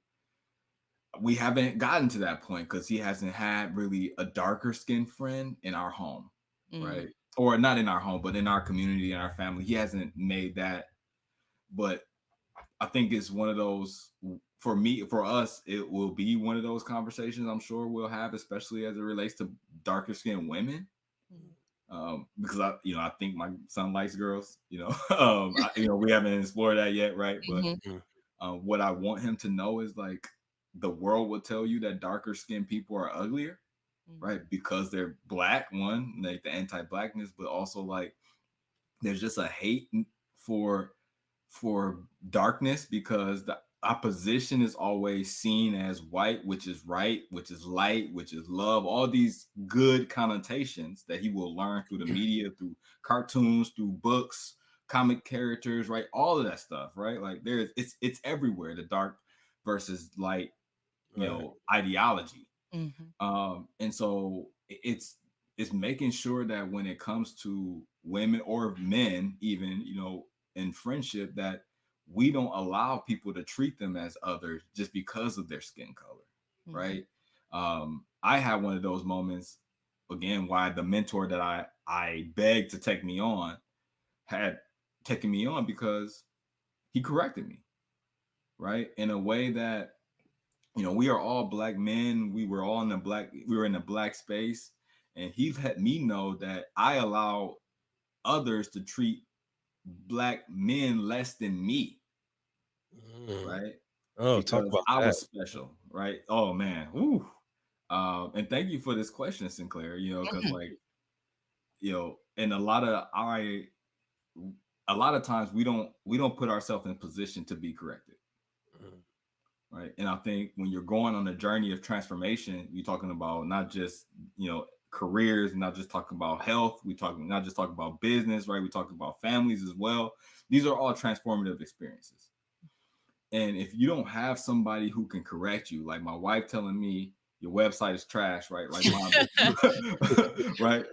Speaker 1: we haven't gotten to that point because he hasn't had really a darker skinned friend in our home,
Speaker 3: Mm.
Speaker 1: right? Or not in our home, but in our community and our family. He hasn't made that. But I think it's one of those, for me, for us, it will be one of those conversations I'm sure we'll have, especially as it relates to darker skinned women.
Speaker 3: Mm.
Speaker 1: Because I think my son likes girls, we haven't explored that yet, right? But
Speaker 3: Mhm.
Speaker 2: Mm.
Speaker 1: what I want him to know is like the world will tell you that darker skinned people are uglier,
Speaker 3: Mm.
Speaker 1: right? Because they're black, one, like the anti-blackness, but also like there's just a hate for for darkness because the opposition is always seen as white, which is right, which is light, which is love, all these good connotations that he will learn through the media, through cartoons, through books, comic characters, right? All of that stuff, right? Like it's everywhere, the dark versus light,
Speaker 2: Right.
Speaker 1: ideology.
Speaker 3: Mhm.
Speaker 1: And so it's making sure that when it comes to women or men, even, in friendship, that we don't allow people to treat them as others just because of their skin color,
Speaker 3: Mhm.
Speaker 1: right? I had one of those moments, again, why the mentor that I begged to take me on had taken me on because he corrected me, right, in a way that, we are all black men. We were in the black space. And he's let me know that I allow others to treat black men less than me,
Speaker 2: Mm.
Speaker 1: right?
Speaker 2: Oh, talk
Speaker 1: Because
Speaker 2: about
Speaker 1: I
Speaker 2: that.
Speaker 1: was special, right? Oh man. Woo. And thank you for this question, Sinclair, because
Speaker 3: Mhm.
Speaker 1: like, and a lot of times we don't put ourselves in position to be corrected.
Speaker 2: Mm.
Speaker 1: Right. And I think when you're going on a journey of transformation, you're talking about not just, careers, not just talking about health. We talking not just talking about business, right? We talk about families as well. These are all transformative experiences. And if you don't have somebody who can correct you, like my wife telling me your website is trash, right? Like mom, right?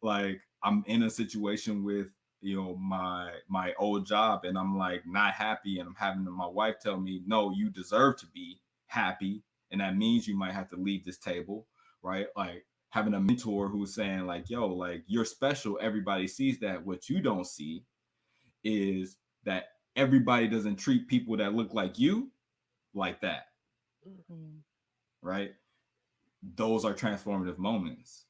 Speaker 1: Like I'm in a situation with my old job, and I'm like not happy, and I'm having my wife tell me, no, you deserve to be happy, and that means you might have to leave this table, right? Like having a mentor who's saying like, yo, like you're special, everybody sees that. What you don't see is that everybody doesn't treat people that look like you like that,
Speaker 3: Mhm.
Speaker 1: right? Those are transformative moments.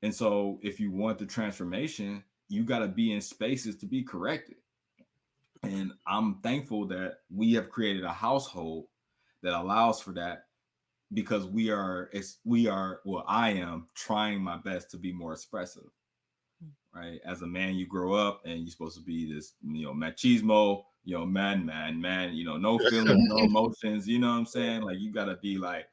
Speaker 1: And so if you want the transformation, you got to be in spaces to be corrected. And I'm thankful that we have created a household that allows for that, because well, I am trying my best to be more expressive, right? As a man, you grow up and you're supposed to be this, machismo, man, no feelings, no emotions, you know what I'm saying? Like you gotta be like,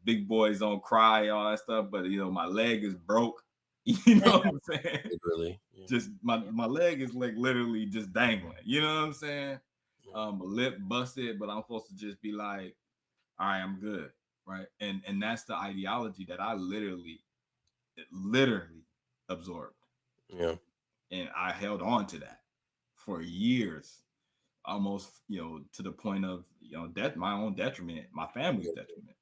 Speaker 1: big boys don't cry, all that stuff. But my leg is broke, you know what I'm saying?
Speaker 2: Literally. Yeah.
Speaker 1: Just my leg is like literally just dangling, you know what I'm saying?
Speaker 2: Yeah.
Speaker 1: My lip busted, but I'm supposed to just be like, all right, I'm good, right? And that's the ideology that I literally absorbed.
Speaker 2: Yeah.
Speaker 1: And I held on to that for years, almost, to the point of, death, my own detriment, my family's detriment.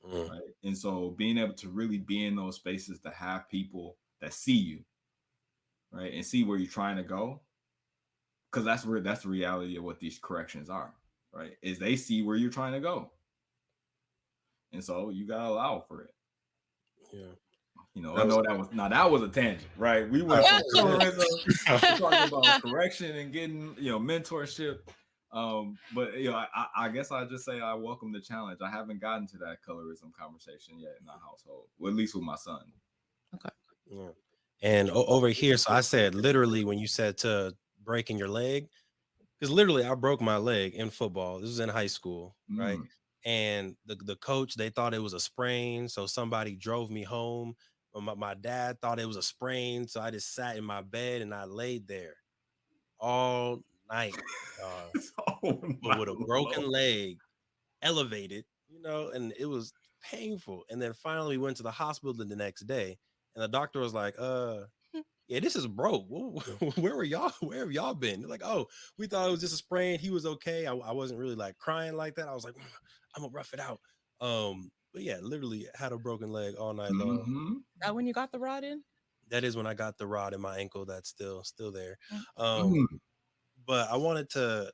Speaker 2: Mm.
Speaker 1: Right. And so being able to really be in those spaces, to have people that see you, right, and see where you're trying to go, because that's the reality of what these corrections are, right, is they see where you're trying to go. And so you gotta allow for it.
Speaker 2: Yeah.
Speaker 1: I know that was a tangent, right? We went from colorism to talking about correction and getting, mentorship. But I guess I just say I welcome the challenge. I haven't gotten to that colorism conversation yet in our household, well, at least with my son.
Speaker 3: Okay.
Speaker 2: Yeah. And over here, so I said literally when you said to breaking your leg, because literally I broke my leg in football. This was in high school, right? And the coach, they thought it was a sprain, so somebody drove me home. My dad thought it was a sprain, so I just sat in my bed and I laid there all night,
Speaker 1: Oh,
Speaker 2: but with a broken
Speaker 1: Lord.
Speaker 2: leg, elevated, and it was painful. And then finally we went to the hospital the next day, and the doctor was like, yeah, this is broke. Where were y'all? Where have y'all been? They're like, oh, we thought it was just a sprain. He was okay. I wasn't really like crying like that. I was like, I'm gonna rough it out. But yeah, literally had a broken leg all night long.
Speaker 3: Is that when you got the rod in?
Speaker 2: That is when I got the rod in my ankle. That's still there.
Speaker 1: Mm.
Speaker 2: But I wanted to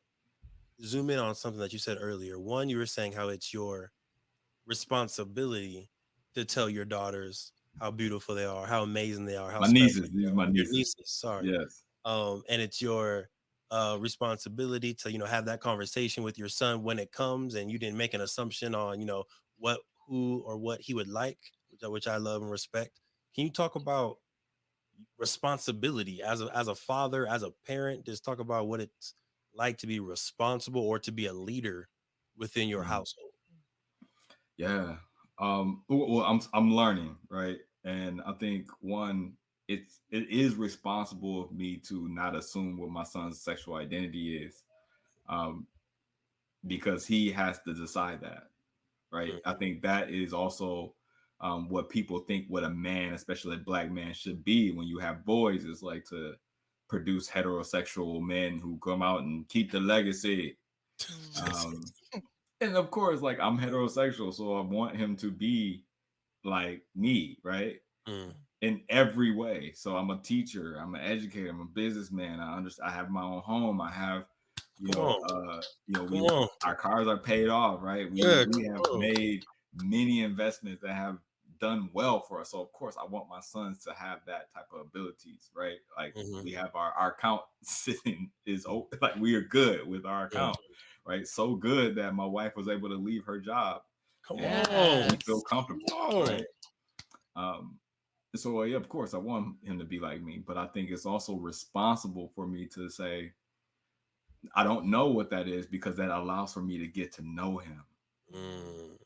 Speaker 2: zoom in on something that you said earlier. One, you were saying how it's your responsibility to tell your daughters how beautiful they are, how amazing they are, how
Speaker 1: My
Speaker 2: special
Speaker 1: nieces,
Speaker 2: they
Speaker 1: these are
Speaker 2: are.
Speaker 1: my
Speaker 2: Your
Speaker 1: nieces.
Speaker 2: nieces, sorry.
Speaker 1: Yes.
Speaker 2: And it's your responsibility to have that conversation with your son when it comes, and you didn't make an assumption on what, who, or what he would like, which I love and respect. Can you talk about responsibility as a father, as a parent? Just talk about what it's like to be responsible or to be a leader within your household.
Speaker 1: Yeah. Well, I'm learning, right? And I think one, it is responsible of me to not assume what my son's sexual identity is, um, because he has to decide that, right?
Speaker 2: Mm.
Speaker 1: I think that is also what people think what a man, especially a black man, should be. When you have boys, is like to produce heterosexual men who come out and keep the legacy. Um, and of course, like, I'm heterosexual, so I want him to be like me, right?
Speaker 2: Mm.
Speaker 1: In every way. So I'm a teacher, I'm an educator, I'm a businessman. I have my own home. I have,
Speaker 2: Come on. Come
Speaker 1: we
Speaker 2: on.
Speaker 1: our cars are paid off, right?
Speaker 2: Yeah,
Speaker 1: We
Speaker 2: come
Speaker 1: have
Speaker 2: on.
Speaker 1: made many investments that have done well for us. So of course I want my sons to have that type of abilities, right? Like,
Speaker 2: Mhm.
Speaker 1: we have our account sitting like, we are good with our
Speaker 2: Mm.
Speaker 1: account, right? So good that my wife was able to leave her job
Speaker 2: Come
Speaker 1: and we
Speaker 2: on.
Speaker 1: feel
Speaker 3: Yes.
Speaker 1: comfortable,
Speaker 2: Come on.
Speaker 1: right? Um, so yeah, of course I want him to be like me, but I think it's also responsible for me to say I don't know what that is, because that allows for me to get to know him,
Speaker 2: Mm.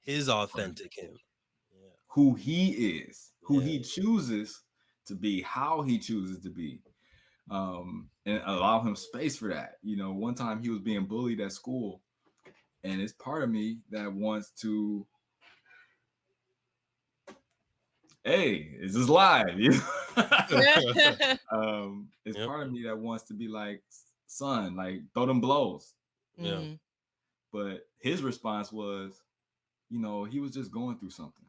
Speaker 2: His
Speaker 1: right?
Speaker 2: authentic him. Yeah.
Speaker 1: Who he is, who
Speaker 2: Yeah.
Speaker 1: he chooses to be, how he chooses to be, and allow him space for that. One time he was being bullied at school, and it's part of me that wants to, hey, is this live? It's
Speaker 2: Yep.
Speaker 1: part of me that wants to be like, son, like, throw them blows.
Speaker 2: Yeah.
Speaker 1: But his response was, he was just going through something.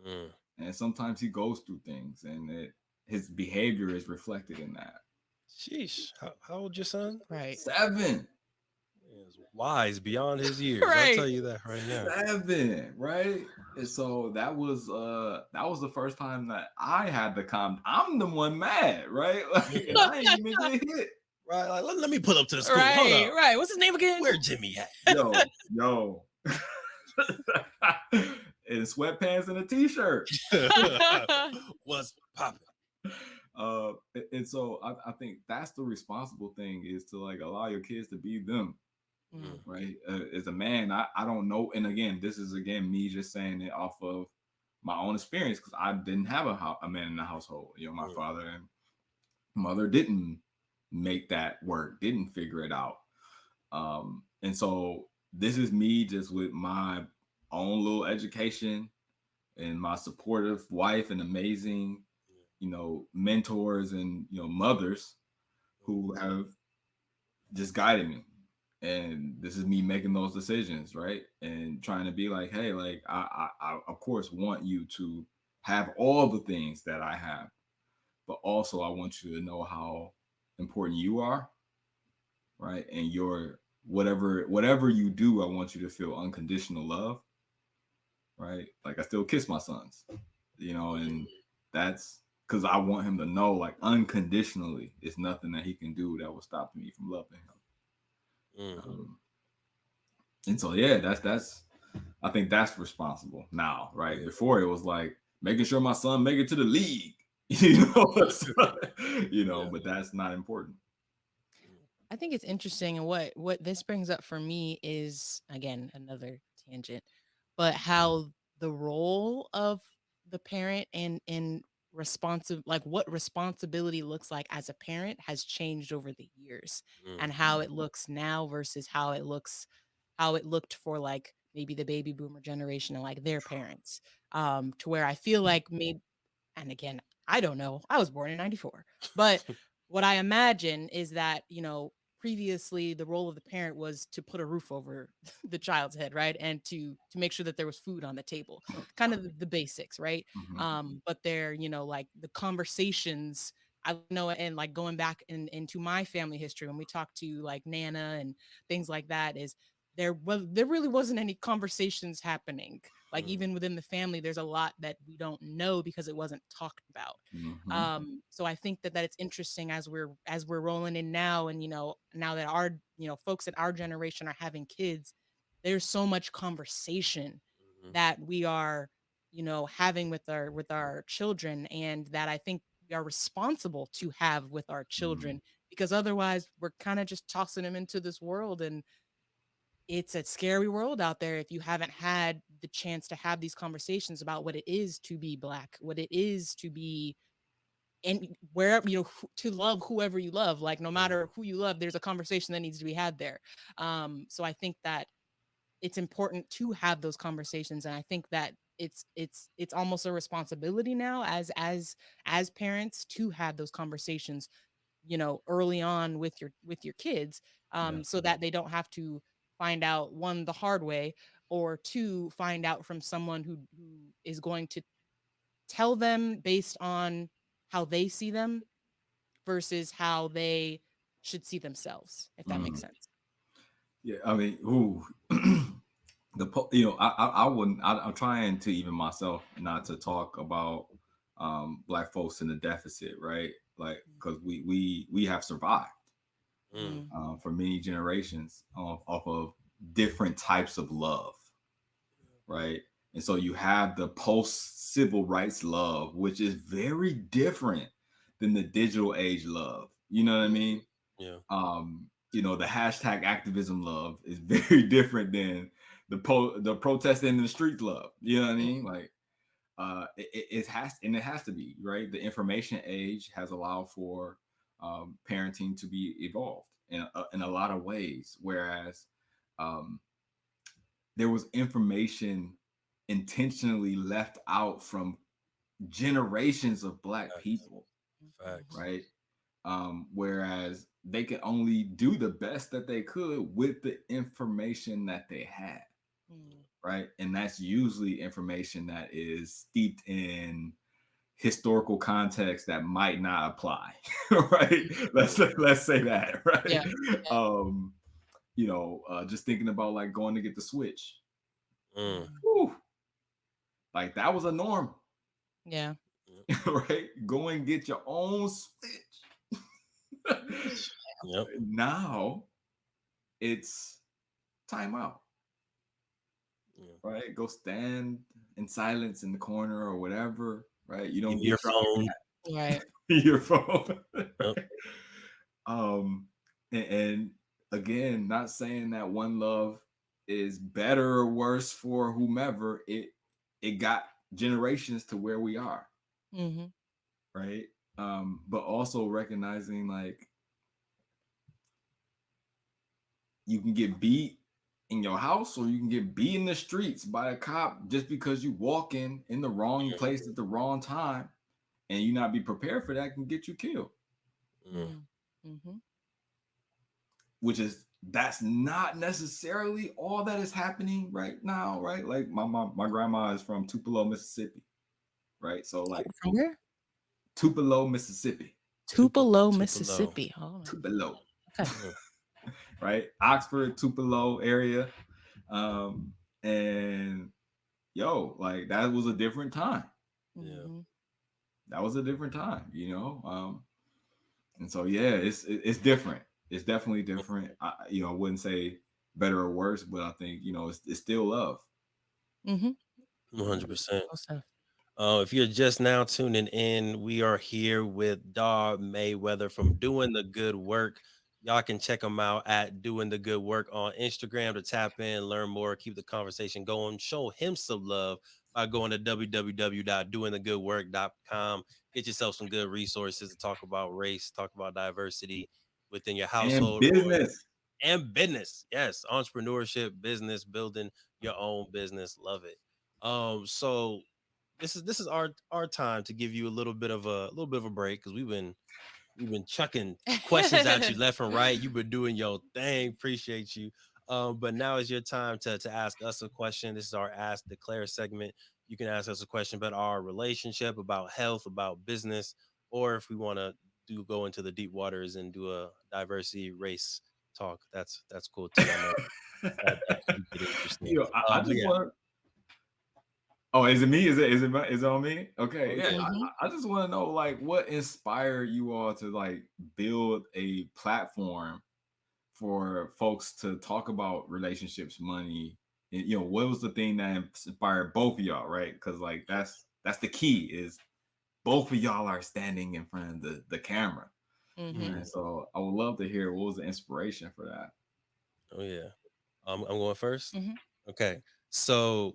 Speaker 2: Mm.
Speaker 1: And sometimes he goes through things, and his behavior is reflected in that.
Speaker 2: Sheesh. How old your son?
Speaker 3: Right.
Speaker 1: 7.
Speaker 2: He is wise beyond his years. I'll tell
Speaker 3: Right.
Speaker 2: you that right now.
Speaker 1: 7, right? And so that was the first time that I had to calm. I'm the one mad, right? Like, and I ain't even get hit.
Speaker 2: Right. Like, let me pull up to the school. Hold
Speaker 3: Right.
Speaker 2: up.
Speaker 3: Right. What's his name again?
Speaker 2: Where Jimmy at?
Speaker 1: Yo. In sweatpants and a t-shirt.
Speaker 2: What's popping?
Speaker 1: And so I think that's the responsible thing, is to, like, allow your kids to be them, right? As a man, I don't know. And again, this is me just saying it off of my own experience, because I didn't have a man in the household. My father and mother didn't make that work, didn't figure it out. And so this is me just with my own little education and my supportive wife and amazing mentors and mothers who have just guided me, and this is me making those decisions, right? And trying to be like, hey, like I of course want you to have all the things that I have, but also I want you to know how important you are, right? And your whatever you do, I want you to feel unconditional love, right? Like I still kiss my sons, and that's because I want him to know, like, unconditionally, it's nothing that he can do that will stop me from loving him. And so, yeah, that's I think that's responsible now, right? Before it was like making sure my son make it to the league, but that's not important.
Speaker 3: I think it's interesting, and what this brings up for me is, again, another tangent, but how the role of the parent and responsive, like what responsibility looks like as a parent, has changed over the years, and how it looks now versus how it looked for, like, maybe the baby boomer generation and like their parents, to where I feel like maybe, and again, I don't know. I was born in 94. But what I imagine is that, previously the role of the parent was to put a roof over the child's head, right? And to make sure that there was food on the table. Kind of the basics, right?
Speaker 1: Mhm.
Speaker 3: But they're, like the conversations I know, and like going back into my family history when we talk to like Nana and things like that, is there really wasn't any conversations happening, like even within the family. There's a lot that we don't know because it wasn't talked about.
Speaker 1: Mhm.
Speaker 3: So I think that it's interesting as we're rolling in now, and now that our folks in our generation are having kids, there's so much conversation that we are having with our children, and that I think we are responsible to have with our
Speaker 1: Mhm.
Speaker 3: children, because otherwise we're kind of just tossing them into this world, and it's a scary world out there if you haven't had the chance to have these conversations about what it is to be Black, what it is to be, and wherever, to love whoever you love. Like, no matter who you love, there's a conversation that needs to be had there. So I think that it's important to have those conversations, and I think that it's almost a responsibility now as parents to have those conversations, early on with your kids,
Speaker 1: Yeah.
Speaker 3: so that they don't have to find out, one, the hard way, or two, find out from someone who is going to tell them based on how they see them versus how they should see themselves, if that makes
Speaker 1: Mhm.
Speaker 3: sense.
Speaker 1: Yeah. I mean, ooh, I wouldn't. I'm trying to, even myself, not to talk about Black folks in the deficit, right? Like, because we have survived
Speaker 3: Mm,
Speaker 1: for many generations off of different types of love, right? And so you have the post civil rights love, which is very different than the digital age love. You know what I mean? The hashtag activism love is very different than the protesting in the street love. You know what I mean? Like, it has to be, right. The information age has allowed for parenting to be evolved in a lot of ways, whereas um, there was information intentionally left out from generations of Black people, right? Whereas they could only do the best that they could with the information that they had,
Speaker 3: mm,
Speaker 1: right? And that's usually information that is steeped in historical context that might not apply, right? Let's say that, right?
Speaker 3: yeah,
Speaker 1: Just thinking about like going to get the switch,
Speaker 3: mm,
Speaker 1: whew, like that was a norm,
Speaker 3: yeah,
Speaker 1: right? Go and get your own switch. Now it's timeout, right? Go stand in silence in the corner or whatever, right? You don't
Speaker 2: Give me your
Speaker 1: get
Speaker 2: phone.
Speaker 3: right.
Speaker 1: your phone.
Speaker 2: Yep.
Speaker 1: um and again, not saying that one love is better or worse for whomever. It got generations to where we are,
Speaker 3: Hmm.
Speaker 1: right? But also recognizing, like, you can get beat in your house or you can get beat in the streets by a cop just because you walking in the wrong place at the wrong time, and you not be prepared for that can get you killed.
Speaker 2: Mm,
Speaker 3: Mm-hmm.
Speaker 1: Which is that's not necessarily all that is happening right now, right? Like my grandma is from Tupelo, Mississippi, right? So like
Speaker 3: From where?
Speaker 1: Tupelo, Mississippi,
Speaker 3: Tupelo,
Speaker 2: Tupelo.
Speaker 3: Mississippi. Oh,
Speaker 1: Tupelo,
Speaker 3: okay.
Speaker 2: Mm,
Speaker 1: right? Oxford, Tupelo area, um, and yo, like that was a different time.
Speaker 2: yeah.
Speaker 3: Mm-hmm.
Speaker 1: That was a different time, and so yeah, it's different. It's definitely different. I wouldn't say better or worse, but I think it's still love.
Speaker 3: Mm-hmm.
Speaker 2: 100%.
Speaker 3: Also.
Speaker 2: If you're just now tuning in, we are here with Dar Mayweather from Doing the Good Work. Y'all can check him out at Doing the Good Work on Instagram to tap in, learn more, keep the conversation going, show him some love by going to www.doingthegoodwork.com. Get yourself some good resources to talk about race, talk about diversity within your
Speaker 1: And
Speaker 2: household or
Speaker 1: business.
Speaker 2: and business. Yes, entrepreneurship, business, building your own business. Love it. So this is our time to give you a little bit of a break because we've been chucking questions at you left and right. You've been doing your thing. Appreciate you. But now is your time to ask us a question. This is our Ask Declare segment. You can ask us a question about our relationship, about health, about business, or if we want to do go into the deep waters and do a diversity race talk, that's cool too. I know that can get interesting.
Speaker 1: I
Speaker 2: But
Speaker 1: just
Speaker 2: yeah,
Speaker 1: want. Oh, is it me? Is it on me? Okay,
Speaker 2: oh
Speaker 1: yeah.
Speaker 2: yeah,
Speaker 3: Mm-hmm.
Speaker 1: I just want to know like what inspired you all to like build a platform for folks to talk about relationships, money, and what was the thing that inspired both of y'all, right? Because like that's the key is both of y'all are standing in front of the camera,
Speaker 3: Mm-hmm.
Speaker 2: mhm,
Speaker 1: right? So I would love to hear what was the inspiration for that.
Speaker 2: oh yeah. I'm going first.
Speaker 3: Mm-hmm.
Speaker 2: Okay, so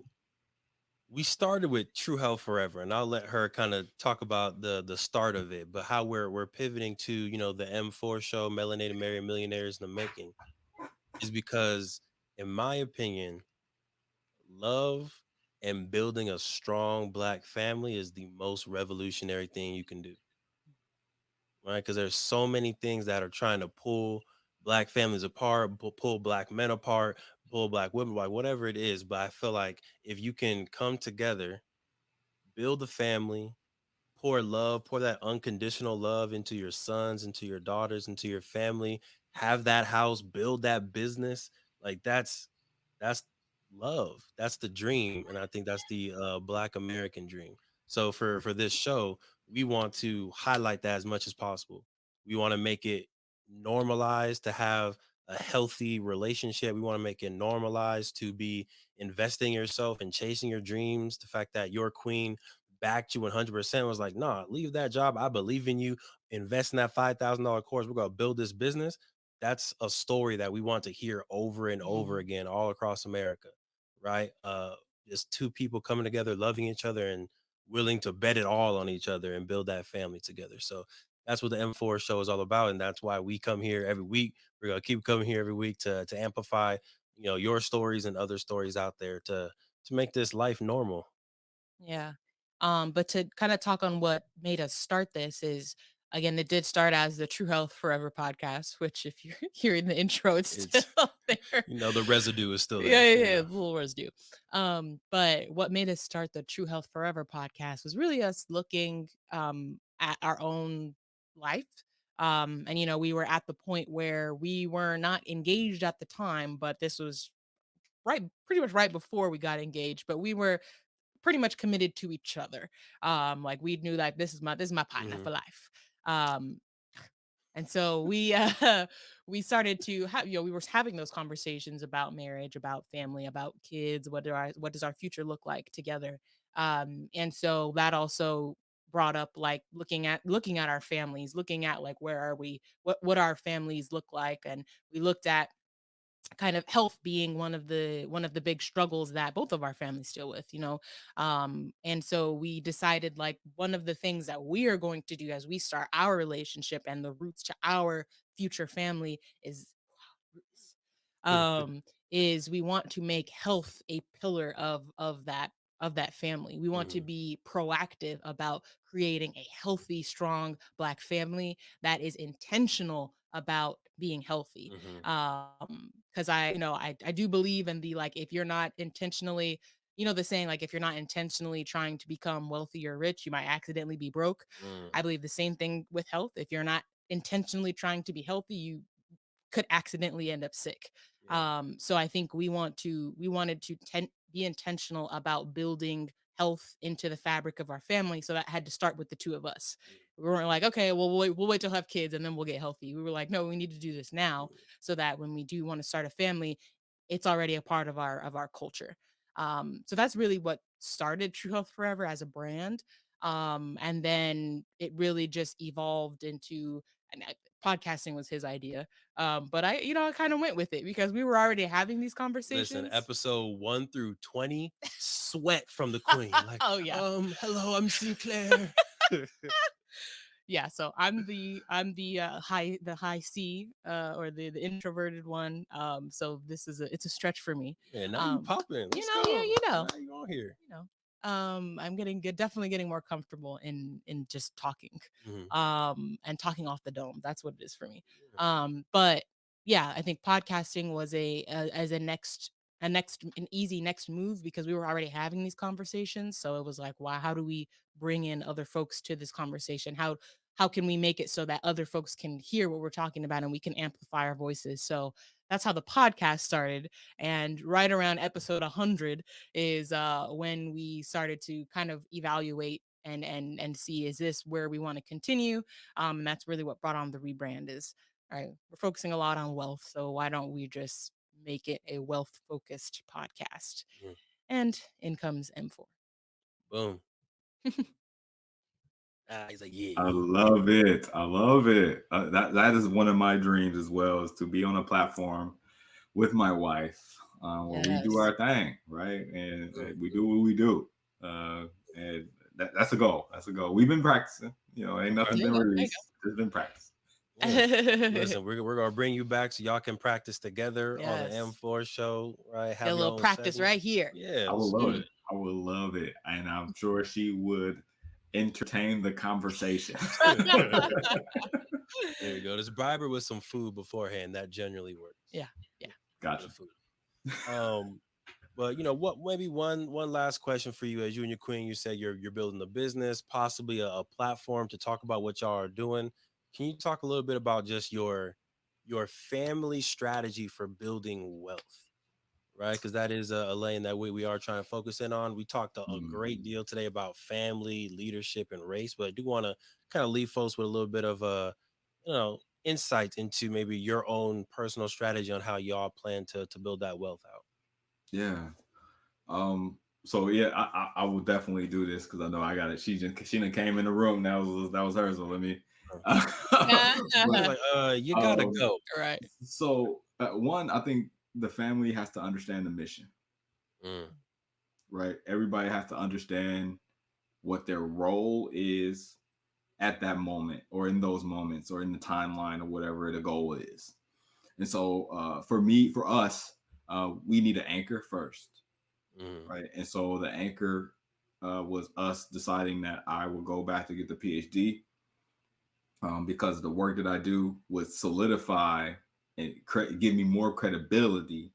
Speaker 2: we started with True Health Forever, and I'll let her kind of talk about the start of it, but how we're pivoting to the M4 show, Melanated Married Millionaires in the Making, is because, in my opinion, love and building a strong black family is the most revolutionary thing you can do, right? Because there's so many things that are trying to pull black families apart, pull black men apart, pull black women, like whatever it is. But I feel like if you can come together, build a family, pour love, pour that unconditional love into your sons, into your daughters, into your family, have that house, build that business. Like that's love. That's the dream. And I think that's the black American dream. So for this show, we want to highlight that as much as possible. We want to make it normalized to have a healthy relationship. We want to make it normalized to be investing in yourself and chasing your dreams. The fact that your queen backed you 100%, was like, nah, leave that job. I believe in you. Invest in that $5,000 course. We're going to build this business. That's a story that we want to hear over and over again all across America, right? Just two people coming together, loving each other, and willing to bet it all on each other and build that family together. So that's what the M4 show is all about. And that's why we come here every week. We're going to keep coming here every week to amplify, your stories and other stories out there to make this life normal.
Speaker 3: Yeah. But to kind of talk on what made us start this is again, it did start as the True Health Forever podcast, which if you're hearing the intro, it's still
Speaker 2: It's
Speaker 3: there.
Speaker 2: the residue is still
Speaker 3: Yeah,
Speaker 2: there.
Speaker 3: yeah, yeah, little words do. But what made us start the True Health Forever podcast was really us looking at our own life. And we were at the point where we were not engaged at the time, but this was pretty much right before we got engaged, but we were pretty much committed to each other. Like we knew like this is my partner
Speaker 2: Mhm.
Speaker 3: for life. Um, and so we we started to have we were having those conversations about marriage, about family, about kids. What does our future look like together? And so that also brought up like looking at our families, looking at like where are we, what our families look like, and we looked at kind of health being one of the big struggles that both of our families deal with, and so we decided like one of the things that we are going to do as we start our relationship and the roots to our future family roots, um is we want to make health a pillar of that of that family. We want to
Speaker 2: Mhm.
Speaker 3: be proactive about creating a healthy, strong Black family that is intentional about being healthy.
Speaker 2: Mhm.
Speaker 3: Because I do believe in the, like, if you're not intentionally, the saying, like, if you're not intentionally trying to become wealthy or rich, you might accidentally be broke.
Speaker 2: Mm.
Speaker 3: I believe the same thing with health. If you're not intentionally trying to be healthy, you could accidentally end up sick.
Speaker 2: Yeah.
Speaker 3: So I think we wanted to be intentional about building health into the fabric of our family. So that had to start with the two of us.
Speaker 2: Mm.
Speaker 3: We weren't like, okay, well, we'll wait till have kids and then we'll get healthy. We were like, no, we need to do this now
Speaker 2: Mm.
Speaker 3: so that when we do want to start a family, it's already a part of our culture. So that's really what started True Health Forever as a brand. And then it really just evolved into, and podcasting was his idea. But I kind of went with it because we were already having these
Speaker 2: Listen,
Speaker 3: conversations.
Speaker 2: episode 1 through 20, sweat from the queen. Like,
Speaker 3: Oh yeah.
Speaker 2: hello, I'm Sinclair.
Speaker 3: Yeah, so I'm the high C, or the introverted one. So it's a stretch for me.
Speaker 2: Yeah, now you
Speaker 3: Um,
Speaker 2: popping. Let's
Speaker 3: yeah,
Speaker 2: go. Now you on here.
Speaker 3: you know, I'm getting good, definitely getting more comfortable in just talking,
Speaker 2: Mhm.
Speaker 3: and talking off the dome. That's what it is for me.
Speaker 2: Yeah.
Speaker 3: But yeah, I think podcasting was as an easy next move because we were already having these conversations. So it was like, why? How do we bring in other folks to this conversation? How can we make it so that other folks can hear what we're talking about and we can amplify our voices? So that's how the podcast started. And right around episode 100 is when we started to kind of evaluate and see, is this where we want to continue? And that's really what brought on the rebrand. Is all right, we're focusing a lot on wealth, so why don't we just make it a wealth focused podcast?
Speaker 2: Mhm.
Speaker 3: And in comes M4.
Speaker 2: Boom. He's like, yeah,
Speaker 1: I
Speaker 2: yeah.
Speaker 1: love it. I love it. That is one of my dreams as well, is to be on a platform with my wife, where we do
Speaker 3: Yes.
Speaker 1: our thing, right? And
Speaker 2: Mm.
Speaker 1: we do what we do. And that's a goal. That's a goal. We've been practicing. Ain't
Speaker 2: Okay.
Speaker 1: nothing
Speaker 3: There
Speaker 1: been
Speaker 3: you
Speaker 1: released. Just been practicing.
Speaker 2: Yeah.
Speaker 3: go.
Speaker 2: Listen, we're gonna bring you back so y'all can practice together on the
Speaker 3: Yes.
Speaker 2: M4 show, right?
Speaker 3: Get a
Speaker 2: Have your
Speaker 3: little
Speaker 2: own
Speaker 3: practice
Speaker 2: segment.
Speaker 3: right here.
Speaker 2: Yeah.
Speaker 1: I would love
Speaker 3: Mhm.
Speaker 1: it. I would love it. And I'm sure she would entertain the conversation.
Speaker 2: There you go. Just bribe her with some food beforehand. That generally works.
Speaker 3: Yeah. Yeah.
Speaker 2: Good
Speaker 1: Gotcha.
Speaker 2: food. Um, but what? Maybe one last question for you. As you and your queen, you said you're building a business, possibly a platform to talk about what y'all are doing. Can you talk a little bit about just your family strategy for building wealth? Right, because that is a lane that we are trying to focus in on. We talked a great
Speaker 1: Mhm.
Speaker 2: deal today about family, leadership, and race, but I do want to kind of leave folks with a little bit of insight into maybe your own personal strategy on how y'all plan to build that wealth out.
Speaker 1: Yeah. So yeah, I will definitely do this because I know I got it. She done came in the room. That was her. So let me.
Speaker 2: He's
Speaker 1: But
Speaker 2: like, you gotta
Speaker 1: um,
Speaker 2: go.
Speaker 3: Right.
Speaker 1: so one, I think the family has to understand the mission,
Speaker 2: Mm.
Speaker 1: right? Everybody has to understand what their role is at that moment, or in those moments, or in the timeline, or whatever the goal is. And so, for us, we need an anchor first,
Speaker 2: Mm.
Speaker 1: right? And so the anchor was us deciding that I would go back to get the PhD, because the work that I do would solidify and give me more credibility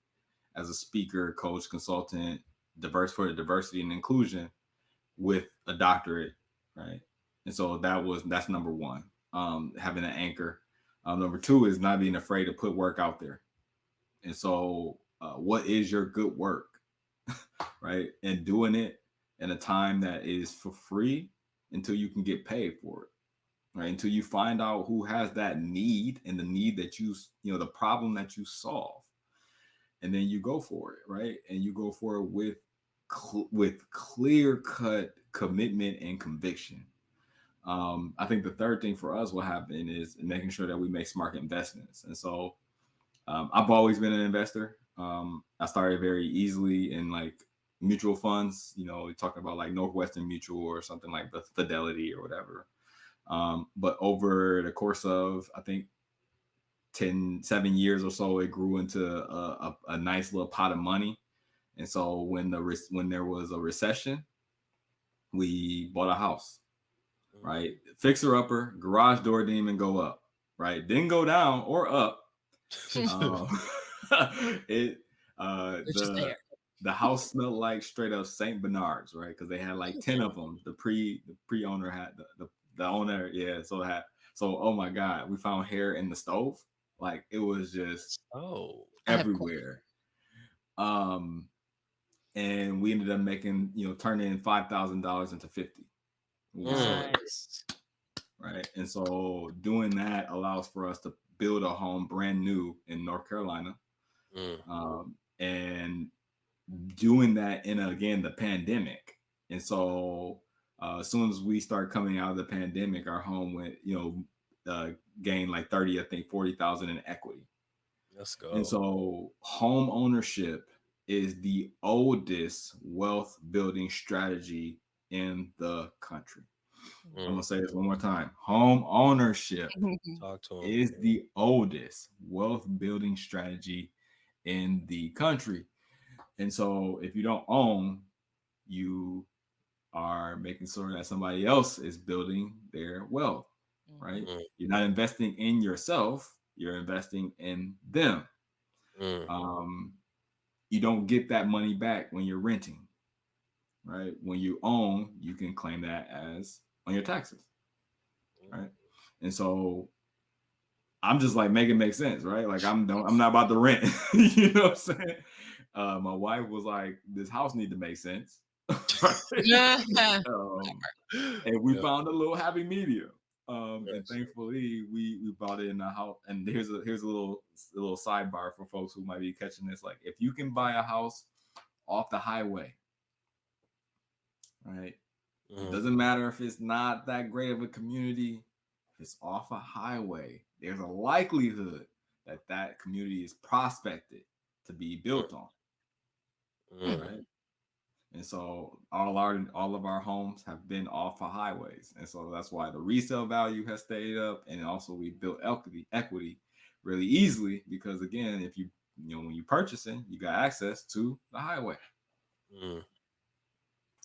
Speaker 1: as a speaker, coach, consultant, for the diversity and inclusion, with a doctorate, right? And so that's number one, having an anchor. Number two is not being afraid to put work out there. And so, what is your good work, right? And doing it in a time that is for free until you can get paid for it, right? Until you find out who has that need, and the need that the problem that you solve, and then you go for it, right? And you go for it with clear cut commitment and conviction. I think the third thing for us will happen is making sure that we make smart investments. And so, I've always been an investor. I started very easily in like mutual funds, talking about like Northwestern Mutual or something like the Fidelity or whatever. But over the course of, I think, 7 years or so, it grew into a nice little pot of money. And so when there was a recession, we bought a house, right? Fixer upper, garage door didn't even go up, right? Didn't go down or up. Um, it
Speaker 3: It's just there.
Speaker 1: the house smelled like straight up Saint Bernards, right? Because they had like 10 of them. The pre owner had the owner, yeah. So oh my god, we found hair in the stove, like it was just
Speaker 2: Oh,
Speaker 3: I have a question.
Speaker 1: everywhere. And we ended up making, turning $5,000 into 50 when we sold it,
Speaker 3: Nice.
Speaker 1: right? And so doing that allows for us to build a home brand new in North Carolina, and doing that in again the pandemic. And so as soon as we start coming out of the pandemic, our home went, gained like 30, I think 40,000 in equity.
Speaker 2: let's go.
Speaker 1: And so home ownership is the oldest wealth building strategy in the country. I'm gonna say this one more time. Home ownership
Speaker 2: Talk to him.
Speaker 1: is the oldest wealth building strategy in the country. And so if you don't own, you are making sure that somebody else is building their wealth, right? You're not investing in yourself, you're investing in them. You don't get that money back when you're renting, right? When you own, you can claim that as on your taxes, right? And so I'm just like make it make sense, right? Like I'm not about to rent, you know what I'm saying? My wife was like, "This house need to make sense," right? And we found a little happy medium. And thankfully, we bought it in a house. And here's a little sidebar for folks who might be catching this. Like, if you can buy a house off the highway, right? It doesn't matter if it's not that great of a community. If it's off a highway, there's a likelihood that that community is prospected to be built on, right? And so all of our homes have been off of highways, and so that's why the resale value has stayed up, and also we built equity really easily because again, if when you purchasing, you got access to the highway.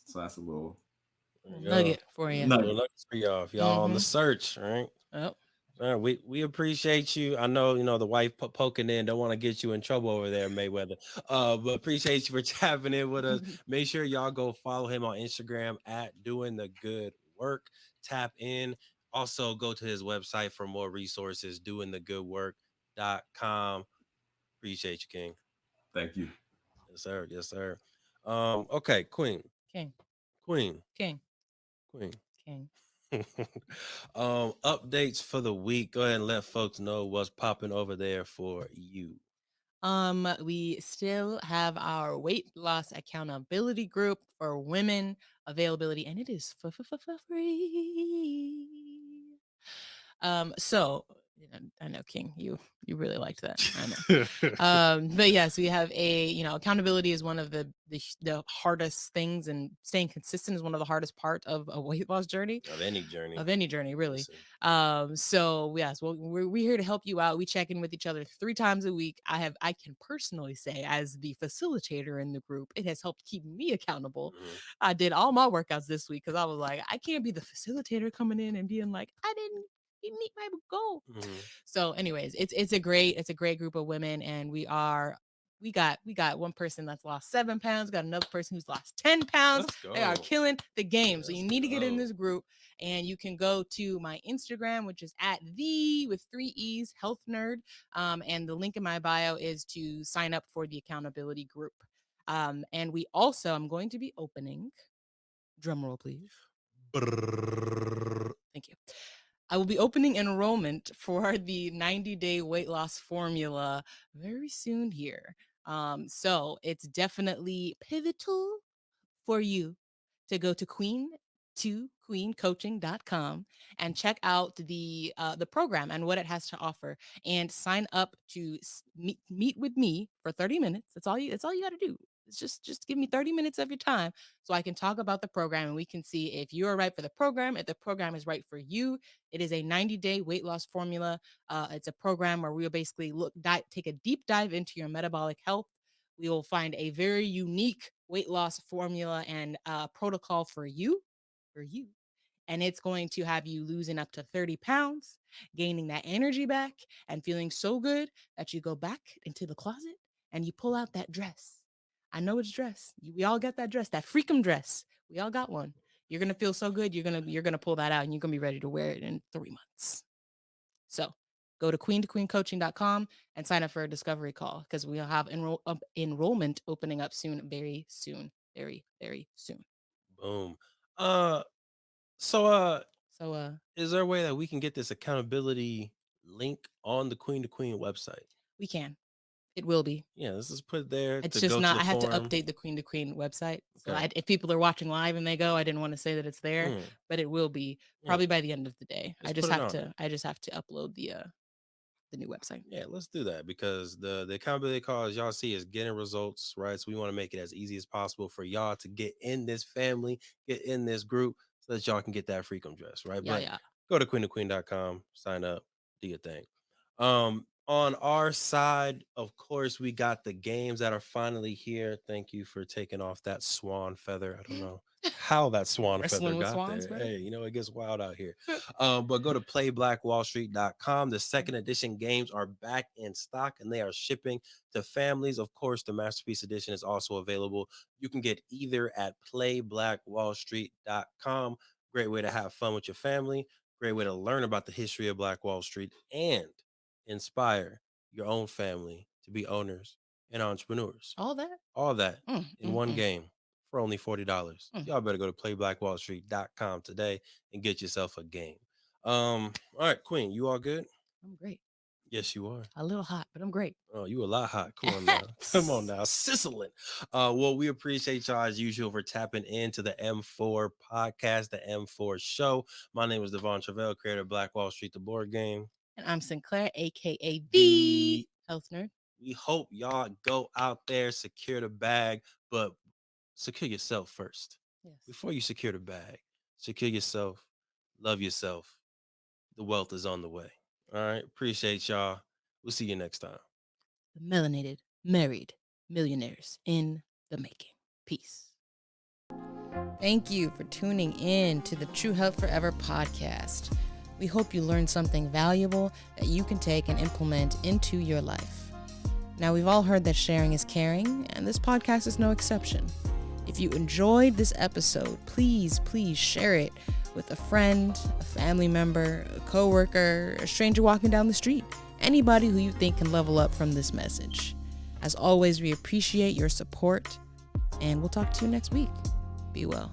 Speaker 1: So that's a little
Speaker 3: nugget for you.
Speaker 2: Nuggets for y'all. If y'all on the search, right?
Speaker 3: Yep.
Speaker 2: We appreciate you. I know the wife poking in don't want to get you in trouble over there, Mayweather. But appreciate you for tapping in with us. Make sure y'all go follow him on Instagram at Doing the Good Work. Tap in. Also go to his website for more resources. Doingthegoodwork.com. Appreciate you, King.
Speaker 1: Thank you.
Speaker 2: Yes, sir. Yes, sir. Okay, Queen.
Speaker 3: King.
Speaker 2: Queen.
Speaker 3: King.
Speaker 2: Queen.
Speaker 3: King.
Speaker 2: Updates for the week. Go ahead and let folks know what's popping over there for you.
Speaker 3: We still have our weight loss accountability group for women availability, and it is for free. So I know King, you really liked that. I know. But yes, we have accountability is one of the hardest things, and staying consistent is one of the hardest part of a weight loss journey.
Speaker 2: Of any journey,
Speaker 3: really. So yes, well, we're here to help you out. We check in with each other 3 times a week. I can personally say, as the facilitator in the group, it has helped keep me accountable. I did all my workouts this week because I was like, I can't be the facilitator coming in and being like, I didn't meet my goal. So anyways, it's a great group of women, and we got one person that's lost 7 pounds, got another person who's lost 10 pounds. They are killing the game. So you need to get in this group, and you can go to my Instagram, which is at Theee with 3 E's Health Nerd. And the link in my bio is to sign up for the accountability group. And we also, I'm going to be opening, drum roll please. Thank you. I will be opening enrollment for the 90-day weight loss formula very soon here. So it's definitely pivotal for you to go to queencoaching.com and check out the program and what it has to offer, and sign up to meet with me for 30 minutes. That's all you got to do. It's just give me 30 minutes of your time so I can talk about the program, and we can see if you're right for the program, if the program is right for you. It is a 90-day weight loss formula. It's a program where we'll basically take a deep dive into your metabolic health. We will find a very unique weight loss formula and protocol for you. And it's going to have you losing up to 30 pounds, gaining that energy back, and feeling so good that you go back into the closet and you pull out that dress. I know it's dress. We all got that dress, that freakum dress. We all got one. You're gonna feel so good. You're gonna pull that out, and you're gonna be ready to wear it in 3 months. So go to queen2queencoaching.com and sign up for a discovery call, because we'll have enrollment opening up soon, very soon, very, very soon.
Speaker 2: Boom.
Speaker 3: So
Speaker 2: Is there a way that we can get this accountability link on the Queen to Queen website?
Speaker 3: we can. It will be.
Speaker 2: Yeah, let's just put it there
Speaker 3: It's
Speaker 2: to
Speaker 3: just
Speaker 2: go
Speaker 3: not.
Speaker 2: to the
Speaker 3: I have to
Speaker 2: forum.
Speaker 3: update the Queen to Queen website. So
Speaker 2: Okay.
Speaker 3: if people are watching live and they go, I didn't want to say that it's there,
Speaker 2: Mm,
Speaker 3: but it will be
Speaker 2: yeah.
Speaker 3: probably by the end of the day.
Speaker 2: Just
Speaker 3: I just
Speaker 2: put it
Speaker 3: have
Speaker 2: on
Speaker 3: to.
Speaker 2: there.
Speaker 3: I just have to upload the new website.
Speaker 2: Yeah, let's do that, because the accountability call, as y'all see, is getting results, right? So we want to make it as easy as possible for y'all to get in this family, get in this group, so that y'all can get that freakum dress, right?
Speaker 3: Yeah,
Speaker 2: But
Speaker 3: yeah.
Speaker 2: go to queentoqueen.com, sign up, do your thing. On our side, of course, we got the games that are finally here. Thank you for taking off that swan feather. I don't know how that swan feather
Speaker 3: Wrestling with
Speaker 2: got
Speaker 3: swans,
Speaker 2: there.
Speaker 3: bro.
Speaker 2: Hey, it gets wild out here. But go to playblackwallstreet.com. The second edition games are back in stock, and they are shipping to families. Of course, the Masterpiece Edition is also available. You can get either at playblackwallstreet.com. Great way to have fun with your family. Great way to learn about the history of Black Wall Street and inspire your own family to be owners and entrepreneurs.
Speaker 3: All that.
Speaker 2: All that in one
Speaker 3: Mm.
Speaker 2: game for only $40.
Speaker 3: Mm.
Speaker 2: Y'all better go to playblackwallstreet.com today and get yourself a game. All right, Queen, you all good?
Speaker 3: I'm great.
Speaker 2: Yes, you are.
Speaker 3: A little hot, but I'm great.
Speaker 2: Oh, you a lot hot. Come on now. Come on now. Sizzling. Well, we appreciate y'all as usual for tapping into the M4 podcast, the M4 show. My name is Devon Truvel, creator of Black Wall Street, the board game.
Speaker 3: And I'm Sinclair, aka
Speaker 2: The
Speaker 3: the health nerd.
Speaker 2: We hope y'all go out there, secure the bag, but secure yourself first.
Speaker 3: Yes.
Speaker 2: Before you secure the bag, secure yourself, love yourself. The wealth is on the way. All right. Appreciate y'all. We'll see you next time.
Speaker 3: The Melanated Married Millionaires in the making. Peace. Thank you for tuning in to the True Health Forever podcast. We hope you learned something valuable that you can take and implement into your life. Now, we've all heard that sharing is caring, and this podcast is no exception. If you enjoyed this episode, please share it with a friend, a family member, a coworker, a stranger walking down the street, anybody who you think can level up from this message. As always, we appreciate your support, and we'll talk to you next week. Be well.